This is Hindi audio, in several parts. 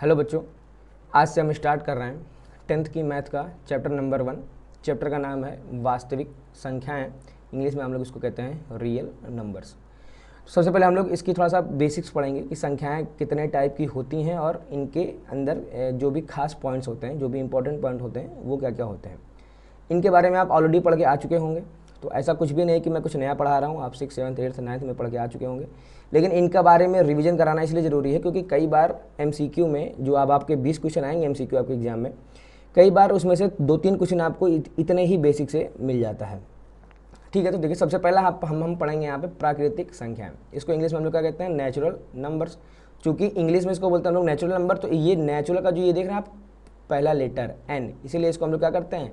हेलो बच्चों, आज से हम स्टार्ट कर रहे हैं 10th की मैथ का चैप्टर नंबर 1। चैप्टर का नाम है वास्तविक संख्याएं। इंग्लिश में हम लोग इसको कहते हैं रियल नंबर्स। सबसे पहले हम लोग इसकी थोड़ा सा बेसिक्स पढ़ेंगे कि संख्याएं कितने टाइप की होती हैं और इनके अंदर जो भी खास पॉइंट्स होते हैं, जो भी इंपॉर्टेंट पॉइंट होते हैं, वो क्या क्या होते हैं। इनके बारे में आप ऑलरेडी पढ़ के आ चुके होंगे, तो ऐसा कुछ भी नहीं कि मैं कुछ नया पढ़ा रहा हूँ। आप 6, 7, 8, 9 में पढ़ के आ चुके होंगे, लेकिन इनका बारे में रिवीजन कराना इसलिए ज़रूरी है क्योंकि कई बार एमसीक्यू में जो अब आपके 20 क्वेश्चन आएंगे एमसीक्यू आपके एग्जाम में, कई बार उसमें से 2-3 क्वेश्चन आपको इतने ही बेसिक से मिल जाता है। ठीक है, तो देखिए सबसे पहला हम पढ़ेंगे यहाँ पे प्राकृतिक संख्याएं। इसको इंग्लिश में हम लोग क्या कहते हैं, नेचुरल नंबर्स। चूँकि इंग्लिश में इसको बोलते हैं हम लोग नेचुरल नंबर, तो ये नेचुरल का जो ये देख रहे हैं आप पहला लेटर एन, इसीलिए इसको हम लोग क्या करते हैं,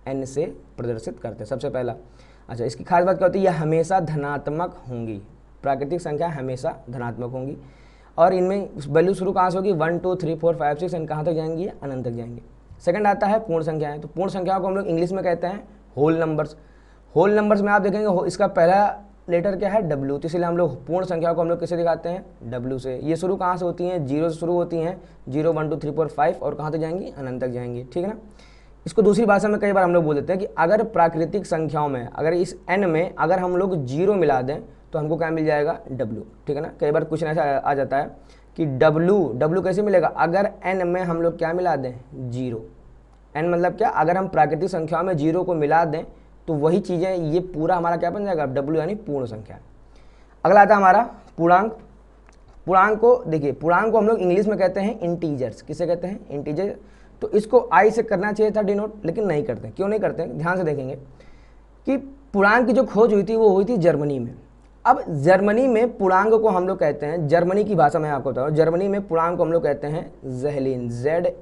एन से प्रदर्शित करते हैं सबसे पहला। अच्छा, इसकी खास बात क्या होती है, यह हमेशा धनात्मक होंगी। प्राकृतिक संख्या हमेशा धनात्मक होंगी और इनमें वैल्यू शुरू कहाँ से होगी, 1 2 3 4 5 6 एंड कहाँ तक जाएंगी, अनंत तक जाएंगे। सेकंड आता है पूर्ण संख्याएं। तो पूर्ण संख्याओं को हम लोग इंग्लिश में कहते हैं होल नंबर्स। होल नंबर्स में आप देखेंगे इसका पहला लेटर क्या है, डब्ल्यू, तो इसलिए हम लोग पूर्ण संख्याओं को हम लोग किसे दिखाते हैं, डब्ल्यू से। ये शुरू कहाँ से होती हैं, 0 से शुरू होती हैं, 0 1 2 3 4 5 और कहाँ तक जाएंगी, अनंत तक जाएंगी। ठीक है ना। इसको दूसरी भाषा में कई बार हम लोग बोल देते हैं कि अगर प्राकृतिक संख्याओं में, अगर इस n में अगर हम लोग 0 मिला दें तो हमको क्या मिल जाएगा, w। ठीक है ना। कई बार क्वेश्चन ऐसा आ जाता है कि w कैसे मिलेगा, अगर n में हम लोग क्या मिला दें, 0। n मतलब क्या, अगर हम प्राकृतिक संख्याओं में 0 को मिला दें तो वही चीज़ें, ये पूरा हमारा क्या बन जाएगा, w यानी पूर्ण संख्या। अगला आता है हमारा पूर्णांक। पूर्णांक को देखिए, पूर्णांक को हम लोग इंग्लिश में कहते हैं इंटीजर्स। किसे कहते हैं, इंटीजर। तो इसको आई से करना चाहिए था डिनोट, लेकिन नहीं करते। क्यों नहीं करते, ध्यान से देखेंगे कि पूर्णांक की जो खोज हुई थी वो हुई थी जर्मनी में। अब जर्मनी में पूर्णांक को हम लोग कहते हैं, जर्मनी की भाषा में आपको बताऊँ, जर्मनी में पूर्णांक को हम लोग कहते हैं ज़ेहलिन, ZAHLEN।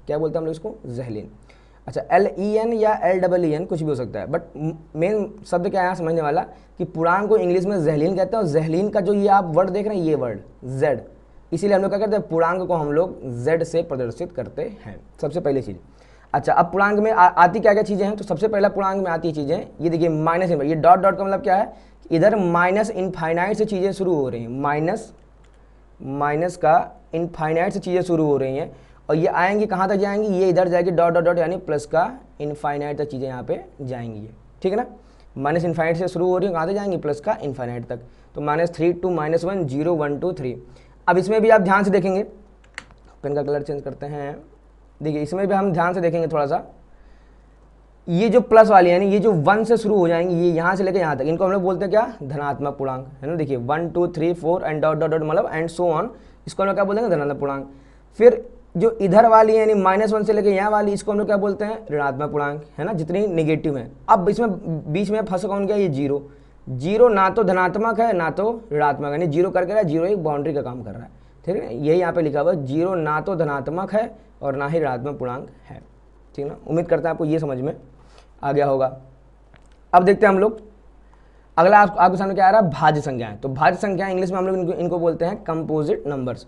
क्या बोलते हैं हम लोग इसको, ज़ेहलिन। अच्छा, LEN या LEEN कुछ भी हो सकता है, बट मेन शब्द क्या है यहाँ समझने वाला कि पूर्णांक को इंग्लिश में ज़ेहलिन कहते हैं। और ज़ेहलिन का जो ये आप वर्ड देख रहे हैं, ये वर्ड Z, इसीलिए हम लोग क्या करते हैं, पूर्णांक को हम लोग Z से प्रदर्शित करते हैं, सबसे पहली चीज़। अच्छा, अब पूर्णांक में आती क्या क्या चीज़ें हैं, तो सबसे पहला पूर्णांक में आती चीज़ें, ये देखिए माइनस, ये डॉट डॉट का मतलब क्या है, इधर माइनस इनफाइनाइट से चीज़ें शुरू हो रही हैं, माइनस का इनफाइनाइट से चीज़ें शुरू हो रही हैं और ये आएंगी कहाँ तक जाएंगी, ये इधर जाएगी डॉट डॉट डॉट यानी प्लस का इनफाइनाइट तक चीज़ें यहाँ पे जाएंगी ये। ठीक है ना। माइनस इनफाइनाइट से शुरू हो रही है, कहाँ तक जाएंगी, प्लस का इनफाइनाइट तक। तो -3 2 -1 0 1 2 3। अब इसमें भी आप ध्यान से देखेंगे, पेन का कलर चेंज करते हैं। देखिए इसमें भी हम ध्यान से देखेंगे थोड़ा सा, ये जो प्लस वाली यानी ये जो 1 से शुरू हो जाएंगी, ये यहाँ से लेकर यहाँ तक, इनको हम लोग बोलते हैं क्या, धनात्मक पूर्णांक, है ना। देखिए 1 2 3 4 एंड डॉट डॉट डॉट मतलब एंड सो ऑन, इसको हम लोग क्या बोलेंगे, धनात्मक पूर्णांक। फिर जो इधर वाली यानी -1 से लेकर यहाँ वाली, इसको हम लोग क्या बोलते हैं, ऋणात्मक पूर्णांक, है ना, जितनी नेगेटिव है। अब इसमें बीच में फंस कौन गया, ये 0 ना तो धनात्मक है ना तो ऋणात्मक, यानी 0 करके रहा है, 0 एक बाउंड्री का काम कर रहा है। ठीक है, यही यहाँ पे लिखा हुआ है, 0 ना तो धनात्मक है और ना ही ऋणात्मक पूर्णांक है। ठीक है ना। उम्मीद करता है आपको ये समझ में आ गया होगा। अब देखते हैं हम लोग अगला, आपके सामने क्या आ रहा है, भाज्य संख्याएं। तो भाज्य संख्याएं इंग्लिश में हम लोग इनको बोलते हैं कंपोजिट नंबर्स।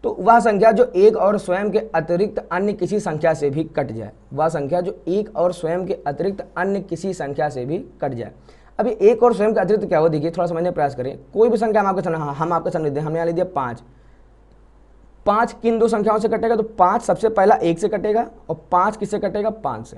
तो वह संख्या जो एक और स्वयं के अतिरिक्त अन्य किसी संख्या से भी कट जाए, वह संख्या जो एक और स्वयं के अतिरिक्त अन्य किसी संख्या से भी कट जाए। अभी एक और स्वयं के अतिरिक्त क्या हो, देखिए थोड़ा समझने का प्रयास करें। कोई भी संख्या हम आपके सामने दें, हमने यहाँ ले दिया 5 किन दो संख्याओं से कटेगा, तो 5 सबसे पहला 1 से कटेगा और 5 किससे कटेगा, 5 से।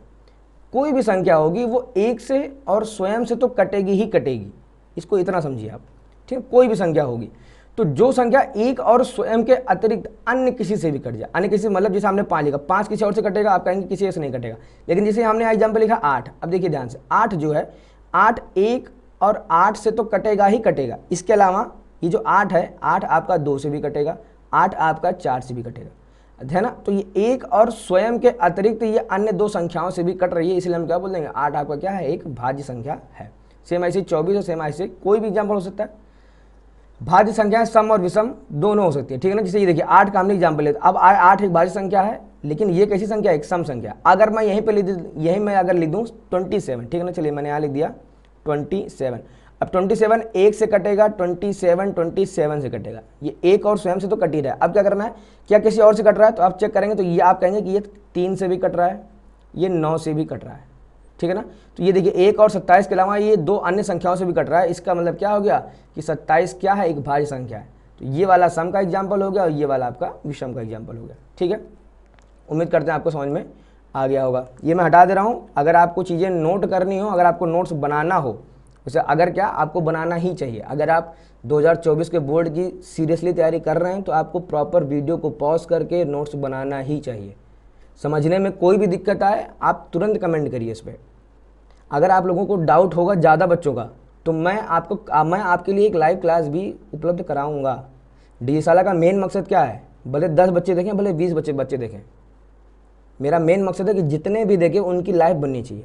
कोई भी संख्या होगी वो 1 से और स्वयं से तो कटेगी ही कटेगी, इसको इतना समझिए आप। ठीक है, कोई भी संख्या होगी तो जो संख्या एक और स्वयं के अतिरिक्त अन्य किसी से भी कट जाए, अन्य किसी मतलब जैसे हमने 5 लिखा, 5 किसी और से कटेगा, आप कहेंगे किसी से नहीं कटेगा। लेकिन जैसे हमने एग्जाम्पल लिखा 8, अब देखिए ध्यान से, 8 जो है, 8 1 और 8 से तो कटेगा ही कटेगा। इसके अलावा ये जो 8 है, 8 आपका 2 से भी कटेगा, 8 आपका 4 से भी कटेगा, है ना। तो ये एक और स्वयं के अतिरिक्त ये अन्य 2 संख्याओं से भी कट रही है, इसलिए हम क्या बोल देंगे, 8 आपका क्या है, एक भाज्य संख्या है। सेम ऐसे 24 और सेम ऐसे कोई भी एग्जाम्पल हो सकता है। भाज्य संख्याएं सम और विषम दोनों हो सकती है। ठीक है ना। जैसे ये देखिए 8 का हमने एग्जाम्पल लिया, अब 8 एक भाज्य संख्या है, लेकिन ये कैसी संख्या है, एक सम संख्या। अगर मैं यहीं पे यहीं मैं अगर लिख दूँ 27, ठीक है ना, चलिए मैंने यहाँ लिख दिया 27। अब 27 1 से कटेगा, 27 से कटेगा, ये एक और स्वयं से तो कट ही रहा है। अब क्या करना है, क्या किसी और से कट रहा है, तो आप चेक करेंगे तो ये आप कहेंगे कि ये 3 से भी कट रहा है, ये 9 से भी कट रहा है। ठीक है ना। तो ये देखिए 1 और 27 के अलावा ये 2 अन्य संख्याओं से भी कट रहा है। इसका मतलब क्या हो गया कि 27 क्या है, एक भाज्य संख्या है। तो ये वाला सम का एग्जाम्पल हो गया और ये वाला आपका विषम का एग्जाम्पल हो गया। ठीक है, उम्मीद करते हैं आपको समझ में आ गया होगा। ये मैं हटा दे रहा हूँ। अगर आपको चीज़ें नोट करनी हो, अगर आपको नोट्स बनाना हो, जैसे अगर क्या आपको बनाना ही चाहिए, अगर आप 2024 के बोर्ड की सीरियसली तैयारी कर रहे हैं तो आपको प्रॉपर वीडियो को पॉज करके नोट्स बनाना ही चाहिए। समझने में कोई भी दिक्कत आए आप तुरंत कमेंट करिए इस पर। अगर आप लोगों को डाउट होगा ज़्यादा बच्चों का तो मैं आपके लिए एक लाइव क्लास भी उपलब्ध कराऊंगा। डीएसएलआ का मेन मकसद क्या है, भले 10 बच्चे देखें भले 20 बच्चे देखें, मेरा मेन मकसद है कि जितने भी देखें उनकी लाइफ बननी चाहिए।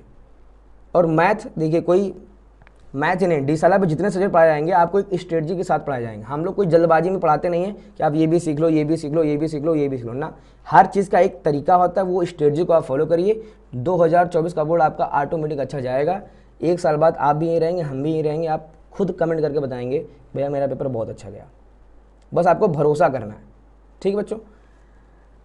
और मैथ देखिए, कोई मैथ नहीं, डीएसएलआ पे जितने सब्जेक्ट पढ़ाए जाएंगे आपको एक स्ट्रेटजी के साथ पढ़ाए जाएंगे। हम लोग कोई जल्दबाजी में पढ़ाते नहीं है कि आप ये भी सीख लो, ये भी सीख लो, ये भी सीख लो, ये भी सीख लो ना। हर चीज़ का एक तरीका होता है, वो स्ट्रेटजी को आप फॉलो करिए। 2024 का बोर्ड आपका ऑटोमेटिक अच्छा जाएगा। 1 साल बाद आप भी यहीं रहेंगे, हम भी यहीं रहेंगे, आप खुद कमेंट करके बताएंगे भैया मेरा पेपर बहुत अच्छा गया। बस आपको भरोसा करना है। ठीक है बच्चों,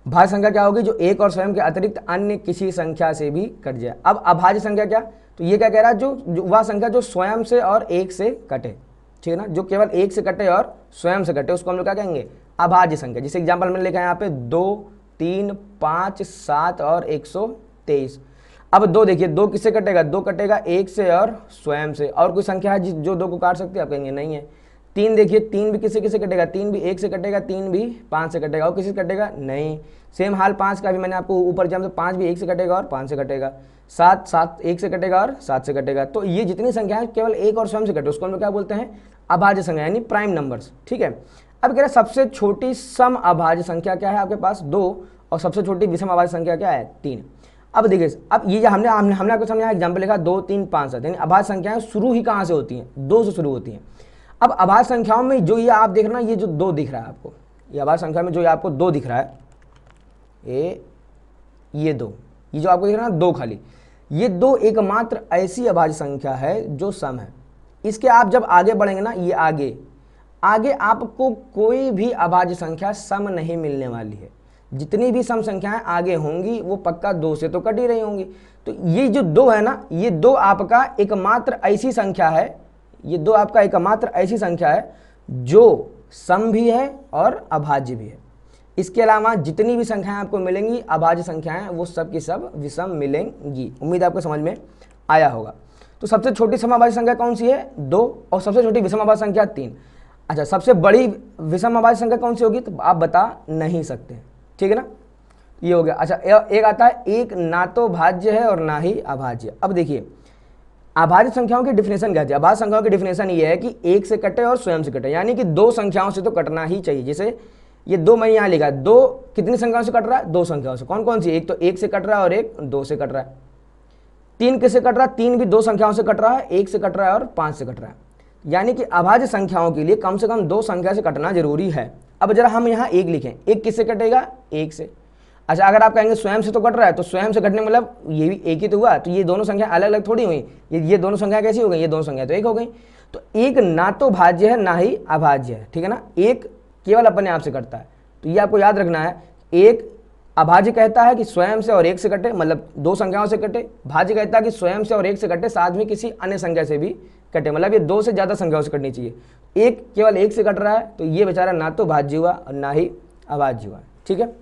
भाज्य संख्या क्या होगी, जो एक और स्वयं के अतिरिक्त अन्य किसी संख्या से भी कट जाए। अब अभाज्य संख्या क्या, तो ये क्या कह रहा है, जो वह संख्या जो स्वयं से और एक से कटे। ठीक है ना, जो केवल एक से कटे और स्वयं से कटे उसको हम लोग क्या कहेंगे, अभाज्य संख्या। जैसे एग्जाम्पल मैंने लिखा है यहाँ पे 2, 3, 5, 7 और 123। अब 2 देखिए, 2 किससे कटेगा, 2 कटेगा एक से और स्वयं से। और कोई संख्या है जो 2 को काट सकती है, आप कहेंगे नहीं है। 3 देखिए, 3 भी किससे किससे कटेगा, 3 भी 1 से कटेगा, 3 भी 5 से कटेगा। और किसी से कटेगा नहीं। सेम हाल 5 का भी मैंने आपको ऊपर जब 5 भी 1 से कटेगा और 5 से कटेगा। 7 1 से कटेगा और 7 से कटेगा। तो ये जितनी संख्याएं केवल एक और स्वयं से कटे उसको हम लोग क्या बोलते हैं, अभाज्य संख्या, यानी प्राइम नंबर्स। ठीक है, अब कह रहे सबसे छोटी सम अभाज्य संख्या क्या है आपके पास, 2, और सबसे छोटी विषम अभाज्य संख्या क्या है, 3। अब देखिए, अब ये जो हमने आपको सामने एग्जाम्पल लिखा 2, 3, 5, 7, यानी अभाज्य संख्याएं शुरू ही कहाँ से होती हैं, 2 से शुरू होती हैं। अब अभाज्य संख्याओं में जो ये आप देख रहे हैं, ये जो 2 दिख रहा है आपको, ये अभाज्य संख्या में जो ये आपको 2 दिख रहा है, ये 2, ये जो आपको दिख रहा है ना 2 खाली, ये 2 एकमात्र ऐसी अभाज्य संख्या है जो सम है। इसके आप जब आगे बढ़ेंगे ना, ये आगे आपको कोई भी अभाज्य संख्या सम नहीं मिलने वाली है। जितनी भी सम संख्याएं आगे होंगी वो पक्का 2 से तो कट ही रही होंगी। तो ये जो 2 है ना, ये 2 आपका एकमात्र ऐसी संख्या है, ये 2 आपका एकमात्र ऐसी संख्या है जो सम भी है और अभाज्य भी है। इसके अलावा जितनी भी संख्याएं आपको मिलेंगी अभाज्य संख्याएं, वो सब की सब विषम मिलेंगी। उम्मीद आपको समझ में आया होगा। तो सबसे छोटी सम अभाज्य संख्या कौन सी है, 2, और सबसे छोटी विषम अभाज्य संख्या 3। अच्छा, सबसे बड़ी विषम अभाज्य संख्या कौन सी होगी, तो आप बता नहीं सकते। ठीक है ना, ये हो गया। अच्छा, एक आता है, एक ना तो भाज्य है और ना ही अभाज्य। अब देखिए, अभाज्य संख्याओं की डिफिनेशन क्या है, अभाज्य संख्याओं की डिफिनेशन ये है कि एक से कटे और स्वयं से कटे, यानी कि 2 संख्याओं से तो कटना ही चाहिए। जैसे ये 2 मैंने यहाँ लिखा, 2 कितनी संख्याओं से कट रहा है, 2 संख्याओं से। कौन कौन सी, एक तो 1 से कट रहा है और एक 2 से कट रहा है। 3 किससे कट रहा है, 3 भी 2 संख्याओं से कट रहा है, 1 से कट रहा है और 5 से कट रहा है। यानी कि अभाज्य संख्याओं के लिए कम से कम 2 संख्या से कटना जरूरी है। अब जरा हम यहाँ 1 लिखें, 1 किससे कटेगा, 1 से। अच्छा, अगर आप कहेंगे स्वयं से तो कट रहा है, तो स्वयं से कटने मतलब ये भी एक ही तो हुआ, तो ये दोनों संख्या अलग अलग थोड़ी हुई, ये दोनों संख्या कैसी हो गई, ये दोनों संख्या तो एक हो गई। तो एक ना तो भाज्य है ना ही अभाज्य है। ठीक है ना, एक केवल अपने आप से कटता है, तो ये आपको याद रखना है। एक अभाज्य कहता है कि स्वयं से और एक से कटे, मतलब 2 संख्याओं से कटे। भाज्य कहता है कि स्वयं से और एक से कटे, साथ में किसी अन्य संख्या से भी कटे, मतलब ये 2 से ज़्यादा संख्याओं से कटनी चाहिए। एक केवल 1 से कट रहा है, तो ये बेचारा ना तो भाज्य हुआ और ना ही अभाज्य हुआ। ठीक है,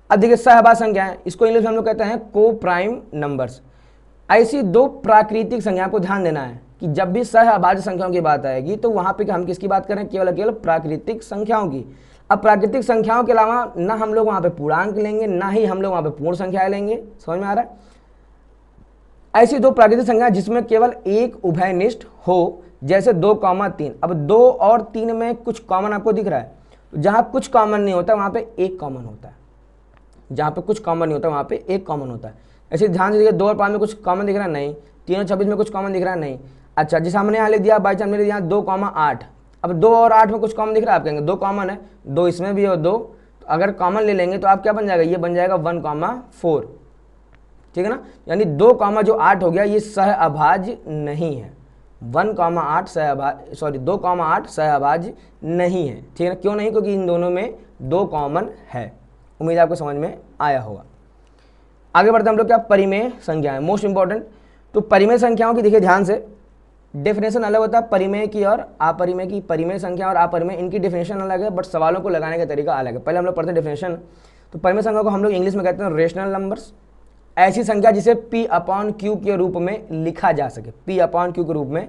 अब देखिए सहअभाज्य संख्याएं, इसको इंग्लिश में हम लोग कहते हैं को प्राइम नंबर्स। ऐसी 2 प्राकृतिक संख्याओं को ध्यान देना है कि जब भी सहअभाज्य संख्याओं की बात आएगी तो वहां पे हम किसकी बात करें, केवल प्राकृतिक संख्याओं की। अब प्राकृतिक संख्याओं के अलावा ना हम लोग वहां पे पूर्णांक लेंगे, ना ही हम लोग वहां पे पूर्ण संख्याएं लेंगे। समझ में आ रहा है, ऐसी 2 प्राकृतिक संख्या जिसमें केवल एक उभयनिष्ठ हो, जैसे 2, 3। अब 2 और 3 में कुछ कॉमन आपको दिख रहा है, जहां कुछ कॉमन नहीं होता वहां पे एक कॉमन होता है, जहां पे कुछ कॉमन नहीं होता वहां पे एक कॉमन होता है। ऐसे ध्यान से देखिए, 2 और 5 में कुछ कॉमन दिख रहा है, नहीं। 3 और 26 में कुछ कॉमन दिख रहा है, नहीं। अच्छा, जिसे हमने यहाँ ले दिया बाई चांस, मैंने दिया 2, 8। अब 2 और 8 में कुछ कॉमन दिख रहा है, आप कहेंगे 2 कॉमन है, 2 इसमें भी और 2, तो अगर कॉमन ले लेंगे तो आप क्या बन जाएगा, ये बन जाएगा 1, 4। ठीक है ना, यानी 2, जो 8 हो गया, ये सहअभाज्य नहीं है। 1, 8 सहअभाज्य, सॉरी 2, 8 सहअभाज्य नहीं है। ठीक है ना, क्यों नहीं, क्योंकि इन दोनों में 2 कॉमन है। उम्मीद आपको समझ में आया होगा। आगे बढ़ते हम लोग क्या, परिमेय संख्याएं, मोस्ट इंपॉर्टेंट। तो परिमेय संख्याओं की देखिए ध्यान से, डेफिनेशन अलग होता है परिमेय की और अपरिमेय की। परिमेय संख्या और अपरिमेय इनकी डेफिनेशन अलग है, बट सवालों को लगाने का तरीका अलग है। पहले हम लोग पढ़ते हैं डेफिनेशन। तो परिमेय संख्या को हम लोग इंग्लिश में कहते हैं रेशनल नंबर्स, ऐसी संख्या जिसे P अपॉन Q के रूप में लिखा जा सके। P अपॉन Q के रूप में,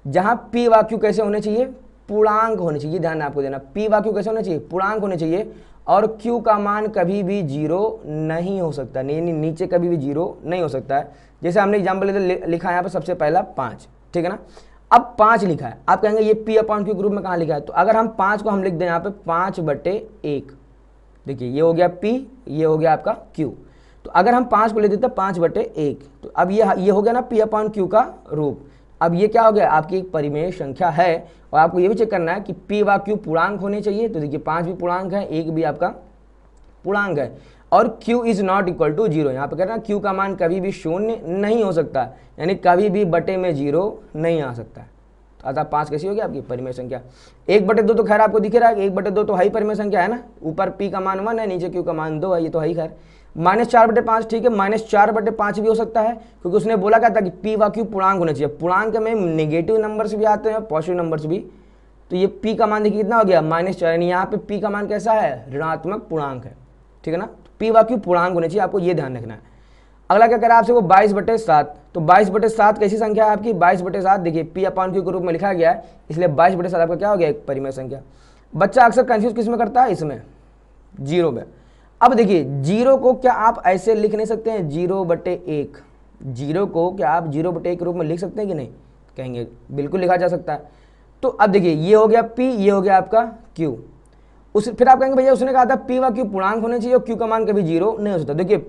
जहां P व Q कैसे होने चाहिए, पूर्णांक होने चाहिए। ध्यान आपको देना, P व Q कैसे होने चाहिए, पूर्णांक होने चाहिए, और Q का मान कभी भी जीरो नहीं हो सकता, नीचे कभी भी जीरो नहीं हो सकता है। जैसे हमने एग्जाम्पल लिखा है यहाँ पर सबसे पहला 5, ठीक है ना। अब 5 लिखा है, आप कहेंगे ये P अपॉन Q के रूप में कहाँ लिखा है, तो अगर हम 5 को हम लिख दें यहाँ पे 5/1, देखिए ये हो गया P, ये हो गया आपका Q। तो अगर हम 5 को ले देते 5/1, तो अब ये हो गया ना P अपॉन Q का रूप। अब ये क्या हो गया, आपकी एक परिमेय संख्या है। और आपको ये भी चेक करना है कि P व Q पूर्णांक होने चाहिए। तो देखिए 5 भी पूर्णांक है, 1 भी आपका पूर्णांक है, और Q is not equal to 0। यहाँ पे कह रहे हैं Q का मान कभी भी शून्य नहीं हो सकता, यानी कभी भी बटे में 0 नहीं आ सकता है। तो अतः 5 कैसी होगी आपकी परिमेय संख्या। 1/2 तो खैर आपको दिख रहा है, 1/2 तो हाई परिमेय संख्या है ना, ऊपर P का मान 1 है, नीचे Q का मान 2 है, ये तो है ही खैर। -4/5 ठीक है, -4/5 भी हो सकता है, क्योंकि उसने बोला क्या था कि P व Q पूर्णांक होना चाहिए। पूर्णांक में नेगेटिव नंबर्स भी आते हैं, पॉजिटिव नंबर्स भी। तो ये P का मान देखिए कितना हो गया, -4, यानी यहाँ पे P का मान कैसा है, ऋणात्मक पूर्णांक है, ठीक है ना। P व Q पूर्णांक होने चाहिए, आपको ये ध्यान रखना है। अगला क्या कह रहा है आपसे, वो 22/7। तो 22/7 कैसी संख्या है आपकी, 22/7 देखिए P अपॉन Q के रूप में लिखा गया है, इसलिए 22/7 आपका क्या हो गया, एक परिमेय संख्या। बच्चा अक्सर कंफ्यूज किस में करता है, इसमें 0 में। अब देखिए 0 को क्या आप ऐसे लिख नहीं सकते हैं, 0/1, 0 को क्या आप 0/1 के रूप में लिख सकते हैं कि नहीं, कहेंगे बिल्कुल लिखा जा सकता है। तो अब देखिए ये हो गया P, ये हो गया आपका Q। फिर आप कहेंगे भैया उसने कहा था P व Q पूर्णांक होने चाहिए और Q का मान कभी 0 नहीं हो सकता। देखिए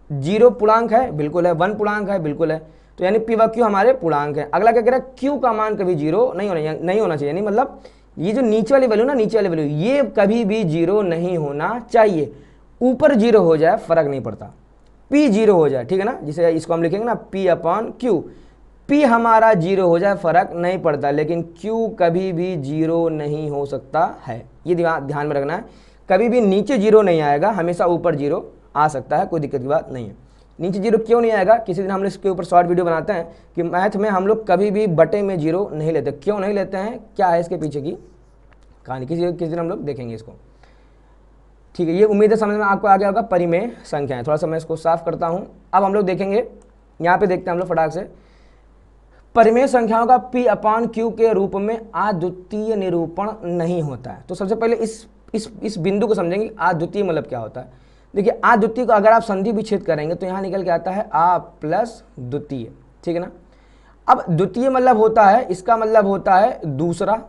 0 पूर्णांक है, बिल्कुल है, 1 पूर्णांक है, बिल्कुल है, तो यानी P व Q हमारे पूर्णांक है। अगला क्या कह रहा है, Q का मान कभी 0 नहीं होना चाहिए, यानी मतलब ये जो नीचे वाली वैल्यू ना, नीचे वाली वैल्यू ये कभी भी 0 नहीं होना चाहिए। ऊपर 0 हो जाए फर्क नहीं पड़ता, P 0 हो जाए, ठीक है ना। जिसे इसको हम लिखेंगे ना P अपॉन Q, P हमारा 0 हो जाए फर्क नहीं पड़ता, लेकिन Q कभी भी 0 नहीं हो सकता है। ये ध्यान में रखना है, कभी भी नीचे 0 नहीं आएगा, हमेशा ऊपर 0 आ सकता है, कोई दिक्कत की बात नहीं है। नीचे 0 क्यों नहीं आएगा, किसी दिन हम लोग इसके ऊपर शॉर्ट वीडियो बनाते हैं कि मैथ में हम लोग कभी भी बटे में 0 नहीं लेते, क्यों नहीं लेते हैं, क्या है इसके पीछे की कहानी, किसी दिन हम लोग देखेंगे इसको, ठीक है। ये उम्मीद है समझ में आपको आ गया होगा परिमेय संख्याएं। थोड़ा सा मैं इसको साफ करता हूं। अब हम लोग देखेंगे, यहाँ पे देखते हैं हम लोग फटाक से, परिमेय संख्याओं का P अपॉन Q के रूप में अद्वितीय निरूपण नहीं होता है। तो सबसे पहले इस बिंदु को समझेंगे, अद्वितीय मतलब क्या होता है। देखिए अद्वितीय को अगर आप संधि विच्छेद करेंगे तो यहाँ निकल के आता है आ प्लस द्वितीय, ठीक है ना। अब द्वितीय मतलब होता है, इसका मतलब होता है दूसरा,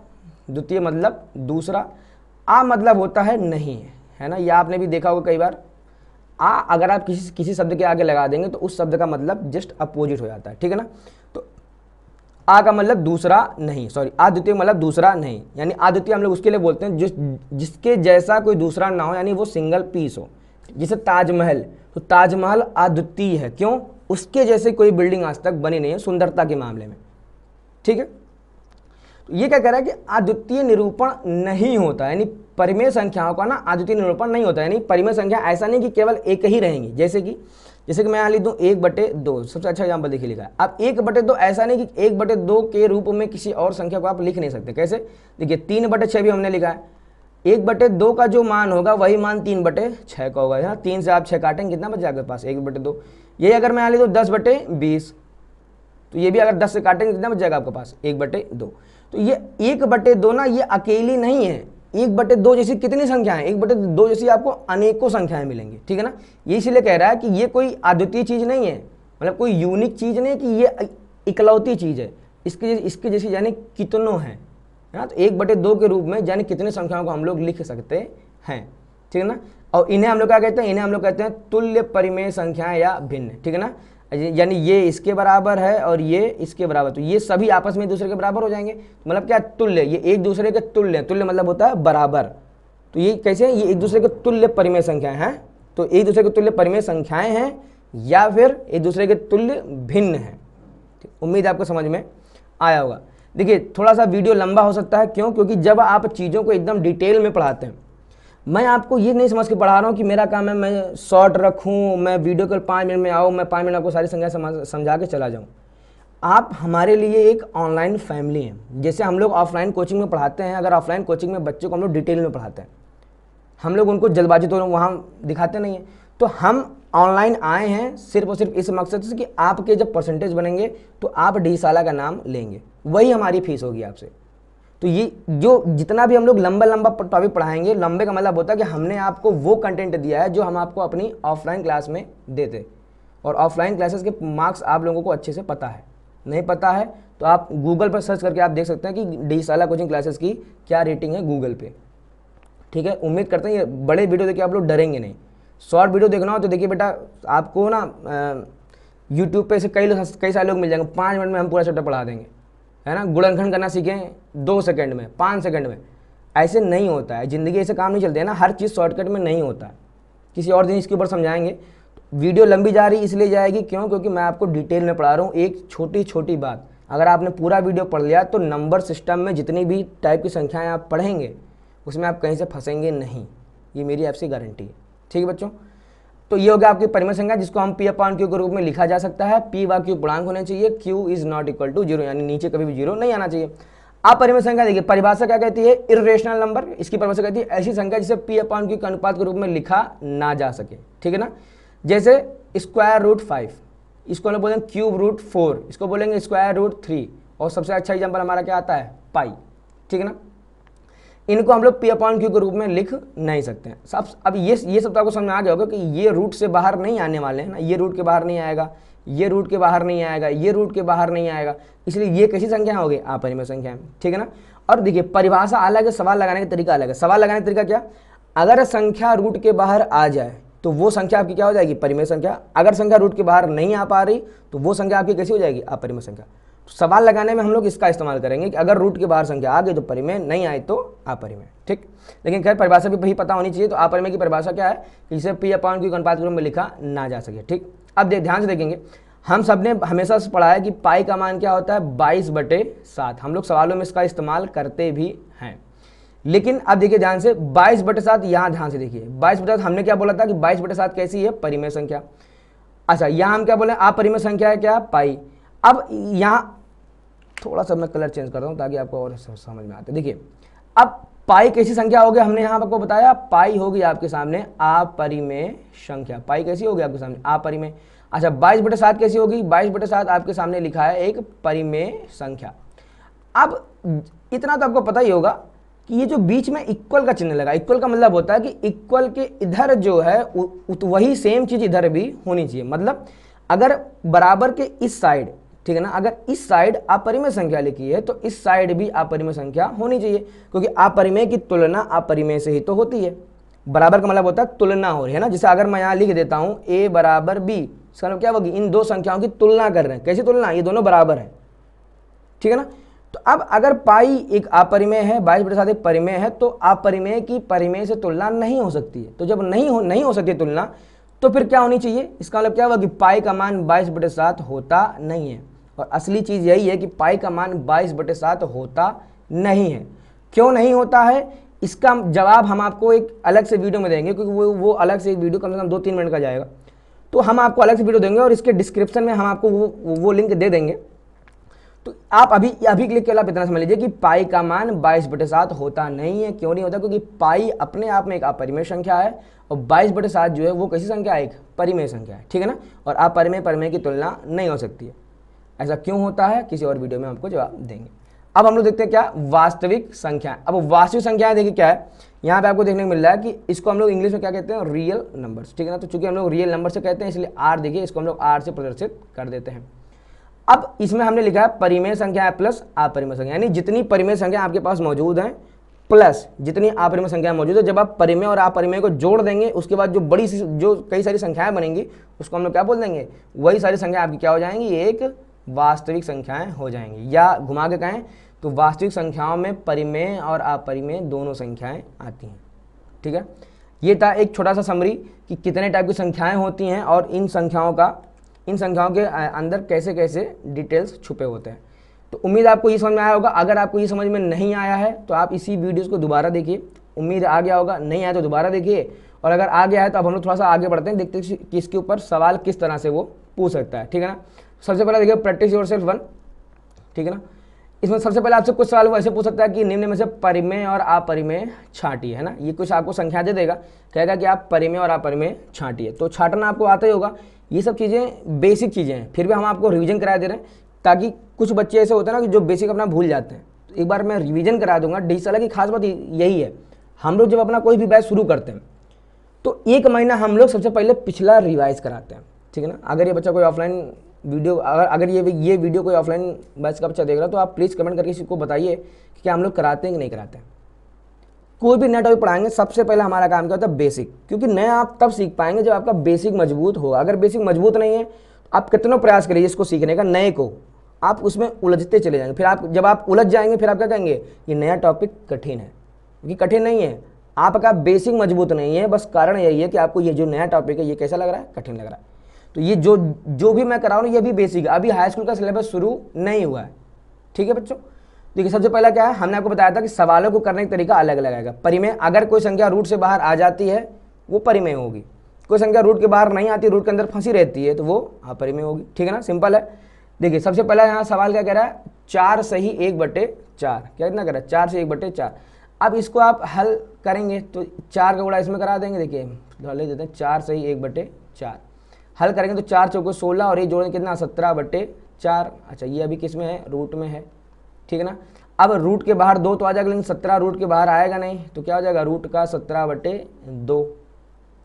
द्वितीय मतलब दूसरा, आ मतलब होता है नहीं, है ना। यह आपने भी देखा होगा कई बार, आ अगर आप किसी शब्द के आगे लगा देंगे तो उस शब्द का मतलब जस्ट अपोजिट हो जाता है, ठीक है ना। तो आ का मतलब दूसरा नहीं, सॉरी अद्वितीय मतलब दूसरा नहीं, यानी अद्वितीय हम लोग उसके लिए बोलते हैं जिसके जैसा कोई दूसरा ना हो, यानी वो सिंगल पीस हो। जैसे ताजमहल, तो ताजमहल अद्वितीय है, क्यों, उसके जैसे कोई बिल्डिंग आज तक बनी नहीं है सुंदरता के मामले में, ठीक है। तो ये क्या कह रहा है कि अद्वितीय निरूपण नहीं होता, यानी परिमेय संख्याओं का ना अद्वितीय निरूपण नहीं होता, यानी परिमेय संख्या ऐसा नहीं कि केवल एक ही रहेंगी। जैसे कि मैं यहाँ लिख दूँ 1/2, सबसे अच्छा एग्जाम्पल देखिए लिखा है। अब 1/2 ऐसा नहीं कि 1/2 के रूप में किसी और संख्या को आप लिख नहीं सकते। कैसे, देखिए 3/6 भी हमने लिखा है, 1/2 का जो मान होगा वही मान 3/6 का होगा। यहाँ 3 से आप 6 काटेंगे कितना बच जाएगा पास, 1/2। ये अगर मैं यहाँ लिख दूँ 10/20, तो ये भी अगर 10 से काटेंगे कितना बच जाएगा आपके पास, 1/2। तो ये 1/2 ना ये अकेली नहीं है, 1/2 जैसी कितनी संख्याएं, 1/2 जैसी आपको अनेकों संख्याएं मिलेंगी, ठीक है ना। ये इसलिए कह रहा है कि ये कोई अद्वितीय चीज नहीं है, मतलब कोई यूनिक चीज नहीं है कि ये इकलौती चीज है, इसके जैसी यानी कितनों हैं, है ना। तो 1/2 के रूप में यानी कितने संख्याओं को हम लोग लिख सकते हैं, ठीक है ना। और इन्हें हम लोग क्या कहते हैं, इन्हें हम लोग कहते हैं तुल्य परिमेय संख्याएं या भिन्न, ठीक है ना। यानी ये इसके बराबर है और ये इसके बराबर, तो ये सभी आपस में एक दूसरे के बराबर हो जाएंगे, मतलब क्या, तुल्य, ये एक दूसरे के तुल्य, तुल्य मतलब होता है बराबर। तो ये कैसे, ये एक दूसरे के तुल्य परिमेय संख्याएं हैं, तो एक दूसरे के तुल्य परिमेय संख्याएं हैं या फिर एक दूसरे के तुल्य भिन्न है। उम्मीद आपको समझ में आया होगा। देखिए थोड़ा सा वीडियो लंबा हो सकता है, क्यों, क्योंकि जब आप चीज़ों को एकदम डिटेल में पढ़ाते हैं, मैं आपको ये नहीं समझ के पढ़ा रहा हूँ कि मेरा काम है मैं शॉर्ट रखूँ, मैं वीडियो कॉल 5 मिनट में आऊँ, मैं 5 मिनट आपको सारी संख्या समझा के चला जाऊँ। आप हमारे लिए एक ऑनलाइन फैमिली हैं। जैसे हम लोग ऑफलाइन कोचिंग में पढ़ाते हैं, अगर ऑफलाइन कोचिंग में बच्चों को हम लोग डिटेल में पढ़ाते हैं, हम लोग उनको जल्दबाजी तो वहाँ दिखाते नहीं हैं। तो हम ऑनलाइन आए हैं सिर्फ और सिर्फ इस मकसद से कि आपके जब परसेंटेज बनेंगे तो आप डी साला का नाम लेंगे, वही हमारी फीस होगी आपसे। तो ये जो जितना भी हम लोग लंबा लंबा टॉपिक पढ़ाएंगे, लंबे का मतलब होता है कि हमने आपको वो कंटेंट दिया है जो हम आपको अपनी ऑफलाइन क्लास में देते, और ऑफलाइन क्लासेस के मार्क्स आप लोगों को अच्छे से पता है। नहीं पता है तो आप गूगल पर सर्च करके आप देख सकते हैं कि डी साला कोचिंग क्लासेस की क्या रेटिंग है गूगल पे। ठीक है, उम्मीद करते हैं ये बड़े वीडियो देखिए आप लोग डरेंगे नहीं। शॉर्ट वीडियो देखना हो तो देखिए बेटा, आपको ना यूट्यूब पे से कई सारे लोग मिल जाएंगे, 5 मिनट में हम पूरा चैप्टर पढ़ा देंगे, है ना। गुणनखंड करना सीखें 2 सेकंड में, 5 सेकंड में। ऐसे नहीं होता है, ज़िंदगी ऐसे काम नहीं चलते है ना, हर चीज़ शॉर्टकट में नहीं होता है। किसी और दिन इसके ऊपर समझाएंगे। वीडियो लंबी जा रही इसलिए जाएगी क्यों, क्योंकि मैं आपको डिटेल में पढ़ा रहा हूँ एक छोटी छोटी बात। अगर आपने पूरा वीडियो पढ़ लिया तो नंबर सिस्टम में जितनी भी टाइप की संख्याएँ आप पढ़ेंगे उसमें आप कहीं से फंसेंगे नहीं, ये मेरी आपसे गारंटी है। ठीक है बच्चों, तो ये हो गया आपकी परिमेय संख्या, जिसको हम P अपॉन Q के रूप में लिखा जा सकता है। P व Q पूर्णांक होने चाहिए, Q is not equal to 0, यानी नीचे कभी भी 0 नहीं आना चाहिए। अपरिमेय संख्या देखिए परिभाषा क्या कहती है, इर्रेशनल नंबर। इसकी परिभाषा कहती है ऐसी संख्या जिसे P अपॉन Q के अनुपात के रूप में लिखा ना जा सके। ठीक है ना, जैसे स्क्वायर रूट 5, इसको हम बोलेंगे क्यूब रूट 4, इसको बोलेंगे स्क्वायर रूट 3, और सबसे अच्छा एग्जाम्पल हमारा क्या आता है, पाई। ठीक है ना, इनको हम लोग P अपॉन Q के रूप में लिख नहीं सकते हैं। सब अब ये सब तो आपको समझ में आ गया होगा कि ये रूट से बाहर नहीं आने वाले हैं ना, ये रूट के बाहर नहीं आएगा, ये रूट के बाहर नहीं आएगा, ये रूट के बाहर नहीं आएगा, इसलिए ये कैसी संख्या होगी, अपरिमेय संख्या है। ठीक है ना, और देखिए परिभाषा अलग है, सवाल लगाने का तरीका अलग है। सवाल लगाने का तरीका क्या, अगर संख्या रूट के बाहर आ जाए तो वो संख्या आपकी क्या हो जाएगी, परिमेय संख्या। अगर संख्या रूट के बाहर नहीं आ पा रही तो वो संख्या आपकी कैसी हो जाएगी, अपरिमेय संख्या। सवाल लगाने में हम लोग इसका इस्तेमाल करेंगे कि अगर रूट के बाहर संख्या आ गई तो परिमेय, नहीं आई तो अपरिमेय। ठीक, लेकिन खैर परिभाषा भी पता होनी चाहिए। तो अपरिमेय की परिभाषा क्या है कि इसे P अपॉन Q के अनुपात के रूप में लिखा ना जा सके। ठीक, अब ध्यान से देखेंगे, हम सब ने हमेशा से पढ़ा है कि पाई का मान क्या होता है, 22/7। हम लोग सवालों में इसका इस्तेमाल करते भी हैं। लेकिन अब देखिए ध्यान से, 22/7, यहाँ ध्यान से देखिए 22/7 हमने क्या बोला था कि 22/7 कैसी है, परिमेय संख्या। अच्छा, यहाँ हम क्या बोले, अपरिमेय संख्या है क्या, पाई। अब यहाँ थोड़ा सा मैं कलर चेंज करता हूँ ताकि आपको और समझ में आते। देखिए अब पाई कैसी संख्या हो गया, हमने यहाँ आपको बताया पाई होगी आपके सामने अपरिमेय संख्या। पाई कैसी होगी आपके सामने, अपरिमेय। अच्छा, 22/7 कैसी होगी, 22/7 आपके सामने लिखा है एक परिमेय संख्या। अब इतना तो आपको पता ही होगा कि ये जो बीच में इक्वल का चिन्ह लगा, इक्वल का मतलब होता है कि इक्वल के इधर जो है वही सेम चीज इधर भी होनी चाहिए। मतलब अगर बराबर के इस साइड, ठीक है ना, अगर इस साइड अपरिमेय संख्या लिखी है तो इस साइड भी अपरिमेय संख्या होनी चाहिए, क्योंकि अपरिमेय की तुलना अपरिमेय से ही तो होती है। बराबर का मतलब होता है तुलना हो रही है ना। जैसे अगर मैं यहाँ लिख देता हूँ A बराबर B, इसका मतलब क्या होगी, इन दो संख्याओं की तुलना कर रहे हैं। कैसी तुलना, ये दोनों बराबर है। ठीक है ना, तो अब अगर पाई एक अपरिमेय है, 22/7 एक परिमेय है, तो अपरिमेय की परिमेय से तुलना नहीं हो सकती है। तो जब नहीं हो सकती तुलना, तो फिर क्या होनी चाहिए, इसका मतलब क्या होगा कि पाई का मान 22/7 होता नहीं है। और असली चीज यही है कि पाई का मान 22/7 होता नहीं है। क्यों नहीं होता है, इसका जवाब हम आपको एक अलग से वीडियो में देंगे, क्योंकि वो अलग से एक वीडियो कम से कम 2-3 मिनट का जाएगा। तो हम आपको अलग से वीडियो देंगे और इसके डिस्क्रिप्शन में हम आपको वो लिंक दे देंगे। तो आप अभी के लिए केवल आप इतना समझ लीजिए कि पाई का मान 22/7 होता नहीं है। क्यों नहीं होता, क्योंकि पाई अपने आप में एक अपरिमेय संख्या है और 22/7 जो है वो कैसी संख्या है, एक परिमेय संख्या है। ठीक है ना, और अपरिमेय परिमेय की तुलना नहीं हो सकती है। ऐसा क्यों होता है, किसी और वीडियो में आपको जवाब देंगे। अब हम लोग देखते हैं क्या, वास्तविक संख्या। अब वास्तविक संख्या देखिए क्या है, यहाँ पे आपको देखने को मिल रहा है कि इसको हम लोग इंग्लिश में क्या कहते हैं, रियल नंबर्स। ठीक है ना, तो चूंकि हम लोग रियल नंबर से कहते हैं इसलिए आर, देखिए इसको हम लोग आर से प्रदर्शित कर देते हैं। अब इसमें हमने लिखा है परिमेय संख्या प्लस अपरिमेय संख्या, यानी जितनी परिमेय संख्या आपके पास मौजूद है प्लस जितनी अपरिमेय संख्या मौजूद है। जब आप परिमेय और अपरिमेय को जोड़ देंगे उसके बाद जो कई सारी संख्याएं बनेंगी उसको हम लोग क्या बोल देंगे, वही सारी संख्या आपकी क्या हो जाएंगी, एक वास्तविक संख्याएं हो जाएंगी। या घुमा के कहें तो वास्तविक संख्याओं में परिमेय और अपरिमेय दोनों संख्याएं आती हैं। ठीक है, ये था एक छोटा सा समरी कि कितने टाइप की संख्याएं होती हैं और इन संख्याओं के अंदर कैसे कैसे डिटेल्स छुपे होते हैं। तो उम्मीद आपको ये समझ में आया होगा। अगर आपको ये समझ में नहीं आया है तो आप इसी वीडियोस को दोबारा देखिए, उम्मीद आ गया होगा। नहीं आया तो दोबारा देखिए, और अगर आ गया है तो अब हम लोग थोड़ा सा आगे बढ़ते हैं, देखते हैं कि इसके ऊपर सवाल किस तरह से वो पूछ सकता है। ठीक है ना, सबसे पहले देखिए प्रैक्टिस योरसेल्फ 1, ठीक है ना। इसमें सबसे पहले आपसे कुछ सवाल वो ऐसे पूछ सकता है कि निम्न में से परिमेय और अपरिमेय छांटिए, है ना। ये कुछ आपको संख्या दे देगा, कहेगा कि आप परिमेय और अपरिमेय छांटिए, तो छांटना आपको आता ही होगा। ये सब चीज़ें बेसिक चीज़ें हैं, फिर भी हम आपको रिवीजन करा दे रहे हैं, ताकि कुछ बच्चे ऐसे होते हैं ना कि जो बेसिक अपना भूल जाते हैं। तो एक बार मैं रिवीजन करा दूंगा। डिजिटल की खास बात यही है, हम लोग जब अपना कोई भी बैच शुरू करते हैं तो 1 महीना हम लोग सबसे पहले पिछला रिवाइज कराते हैं, ठीक है ना। अगर ये बच्चा कोई ऑफलाइन वीडियो, अगर ये वीडियो कोई ऑफलाइन बैच का बच्चा देख रहा है तो आप प्लीज़ कमेंट करके किसी को बताइए कि क्या हम लोग कराते हैं कि नहीं कराते हैं। कोई भी नया टॉपिक पढ़ाएंगे सबसे पहले हमारा काम क्या होता है, बेसिक, क्योंकि नया आप तब सीख पाएंगे जब आपका बेसिक मजबूत होगा। अगर बेसिक मजबूत नहीं है, आप कितना प्रयास करिए इसको सीखने का, नए को, आप उसमें उलझते चले जाएंगे। फिर आप जब आप उलझ जाएंगे फिर आप क्या कहेंगे, ये नया टॉपिक कठिन है, क्योंकि कठिन नहीं है, आपका बेसिक मजबूत नहीं है। बस कारण यही है कि आपको ये जो नया टॉपिक है ये कैसा लग रहा है, कठिन लग रहा है। तो ये जो भी मैं करा रहा हूँ ये भी बेसिक है, अभी हाई स्कूल का सिलेबस शुरू नहीं हुआ है, ठीक है बच्चों। देखिए सबसे पहला क्या है, हमने आपको बताया था कि सवालों को करने का तरीका अलग अलग आएगा। परिमेय, अगर कोई संख्या रूट से बाहर आ जाती है वो परिमेय होगी, कोई संख्या रूट के बाहर नहीं आती, रूट के अंदर फंसी रहती है तो वो अपरिमेय होगी, ठीक है ना, सिंपल है। देखिए सबसे पहला यहाँ सवाल क्या कह रहा है, 4 सही 1/4, क्या इतना कह रहा है, 4 से 1/4। अब इसको आप हल करेंगे तो 4 का गुणा इसमें करा देंगे। देखिए ले देते हैं 4 सही 1/4, हल करेंगे तो 4 चौको 16 और ये जोड़ेंगे कितना, 17/4। अच्छा ये अभी किस में है, रूट में है, ठीक है ना। अब रूट के बाहर 2 तो आ जाएगा, लेकिन 17 रूट के बाहर आएगा नहीं, तो क्या हो जाएगा, रूट का 17/2,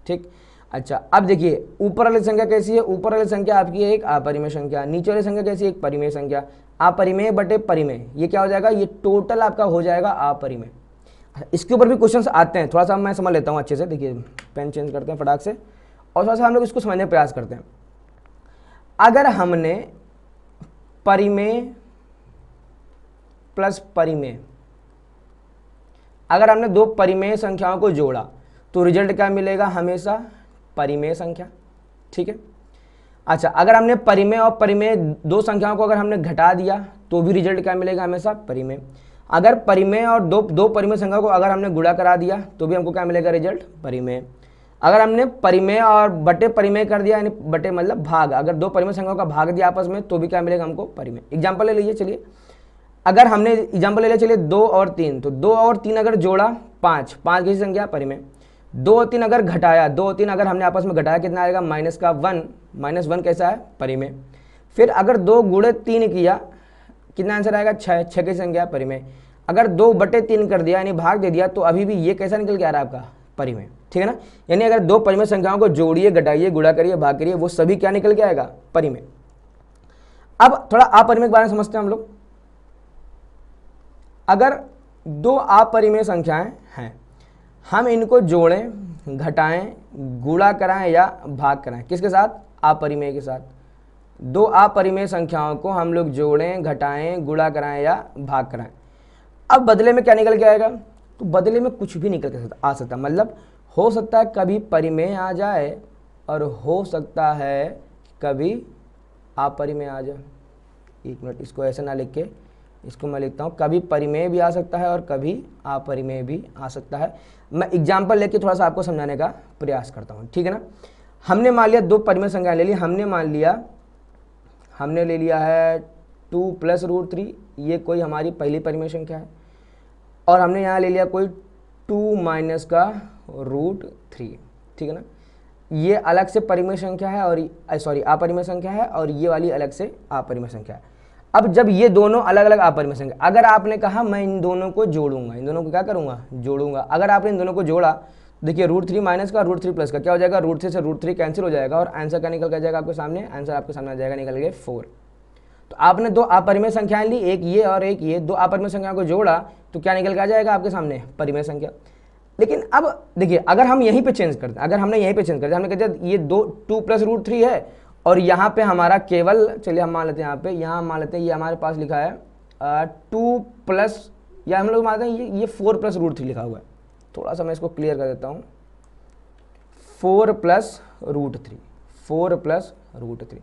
ठीक। अच्छा अब देखिए ऊपर वाली संख्या कैसी है, ऊपर वाली संख्या आपकी है एक अपरिमेय संख्या, नीचे वाली संख्या कैसी है, एक परिमेय संख्या। अपरिमेय बटे परिमेय, ये क्या हो जाएगा, ये टोटल आपका हो जाएगा अपरिमेय। इसके ऊपर भी क्वेश्चंस आते हैं, थोड़ा सा मैं समझ लेता हूँ अच्छे से। देखिए पेन चेंज करते हैं फटाक से और थोड़ा सा हम लोग इसको समझने का प्रयास करते हैं। अगर हमने परिमेय प्लस परिमेय, अगर हमने 2 परिमेय संख्याओं को जोड़ा तो रिजल्ट क्या मिलेगा, हमेशा परिमेय संख्या, ठीक है। अच्छा अगर हमने परिमेय और परिमेय 2 संख्याओं को अगर हमने घटा दिया तो भी रिजल्ट क्या मिलेगा, हमेशा परिमेय। अगर परिमेय और दो परिमेय संख्याओं को अगर हमने गुणा करा दिया तो भी हमको क्या मिलेगा, रिजल्ट परिमेय। अगर हमने परिमेय और बटे परिमेय कर दिया, यानी बटे मतलब भाग, अगर 2 परिमेय संख्याओं का भाग दिया आपस में तो भी क्या मिलेगा हमको, परिमेय। एग्जाम्पल ले लीजिए, चलिए अगर हमने एग्जाम्पल ले लिया, चलिए 2 और 3, तो 2 और 3 अगर जोड़ा 5 की संख्या परिमेय। 2 और 3 अगर घटाया, 2 और 3 अगर हमने आपस में घटाया कितना आएगा, -1 कैसा है, परिमेय। फिर अगर 2 गुणे 3 किया कितना आंसर आएगा, 6 की संख्या परिमेय। अगर 2/3 कर दिया यानी भाग दे दिया तो अभी भी ये कैसा निकल के आ रहा है आपका, परिमेय, ठीक है ना। यानी अगर 2 परिमेय संख्याओं को जोड़िए, घटाइए, गुणा करिए, भाग करिए, वो सभी क्या निकल के आएगा, परिमेय। अब थोड़ा अपरिमेय के बारे में समझते हैं हम लोग। अगर 2 अपरिमेय संख्याएं हैं, हम इनको जोड़ें, घटाएं, गुणा कराएं या भाग कराएं, किसके साथ, अपरिमेय के साथ। 2 अपरिमेय संख्याओं को हम लोग जोड़ें, घटाएं, गुणा कराएं या भाग कराएं। अब बदले में क्या निकल के आएगा, तो बदले में कुछ भी निकल के आ सकता है। मतलब हो सकता है कभी परिमेय आ जाए और हो सकता है कभी अपरिमेय आ जाए। एक मिनट, इसको ऐसे ना लिख के इसको मैं लिखता हूँ, कभी परिमेय भी आ सकता है और कभी अपरिमेय भी आ सकता है। मैं एग्जाम्पल लेके थोड़ा सा आपको समझाने का प्रयास करता हूँ, ठीक है ना। हमने मान लिया 2 परिमेय संख्या ले ली, हमने ले लिया है 2 + √3, ये कोई हमारी पहली परिमेय संख्या है, और हमने यहाँ ले लिया कोई 2 - का √3, ठीक है ना। ये अलग से परिमेय संख्या है और अपरिमेय संख्या है, और ये वाली अलग से अपरिमेय संख्या है। अब जब ये दोनों अलग अलग अपरिमेय संख्या, अगर आपने कहा मैं इन दोनों को जोड़ूंगा, इन दोनों को क्या करूंगा, जोड़ूंगा, अगर आपने इन दोनों को जोड़ा, देखिए √3 - का √3 का क्या हो जाएगा, √3 से √3 कैंसिल हो जाएगा और आंसर क्या निकल के जाएगा आपके सामने, आंसर आपके सामने आ जाएगा निकल के 4। तो आपने 2 अपरिमेय संख्याएं ली, एक ये और एक ये, 2 अपरिमेय संख्याओं को जोड़ा तो क्या निकल के आ जाएगा आपके सामने, परिमेय संख्या। लेकिन अब देखिए अगर हम यहीं पे चेंज करते हैं, अगर हमने यहीं पे चेंज कर दिया, हमने कहते ये 2 + √3 है और यहाँ पे हमारा केवल, चलिए हम मान लेते हैं यहाँ मान लेते हैं ये हमारे पास लिखा है 2+, या हम लोग मानते हैं ये 4 + √3 लिखा हुआ है। थोड़ा सा मैं इसको क्लियर कर देता हूँ, 4 + √3।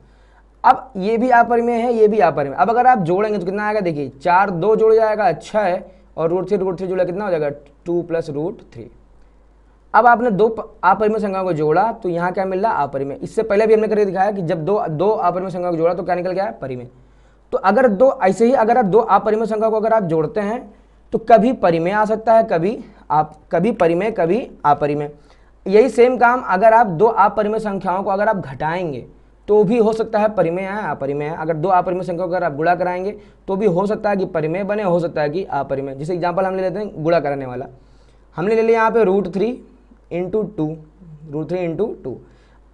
अब ये भी अपरिमेय है, ये भी अपरिमेय। अब अगर आप जोड़ेंगे तो कितना आएगा, देखिए 4 2 जोड़ जाएगा 6 और √3 जोड़ा कितना हो जाएगा, 2 + √3। अब आपने दो अपरिमेय संख्याओं को जोड़ा तो यहाँ क्या मिल रहा है? अपरिमेय। इससे पहले भी हमने करके दिखाया कि जब दो अपरिमेय संख्याओं को जोड़ा तो क्या निकल गया? परिमेय। तो अगर दो ऐसे ही अगर आप दो अपरिमेय संख्या को अगर आप जोड़ते हैं तो कभी परिमेय आ सकता है, कभी परिमेय, कभी अपरिमेय। यही सेम काम अगर आप दो अपरिमेय संख्याओं को अगर आप घटाएंगे तो भी हो सकता है परिमेय है, अपरिमेय है। अगर दो अपरिमेय संख्याओं को अगर आप गुणा कराएंगे तो भी हो सकता है कि परिमेय बने, हो सकता है कि अपरिमेय। जैसे एग्जाम्पल हम ले लेते हैं गुणा कराने वाला, हमने ले लिया यहाँ पे √3 इंटू टू, √3 इंटू टू।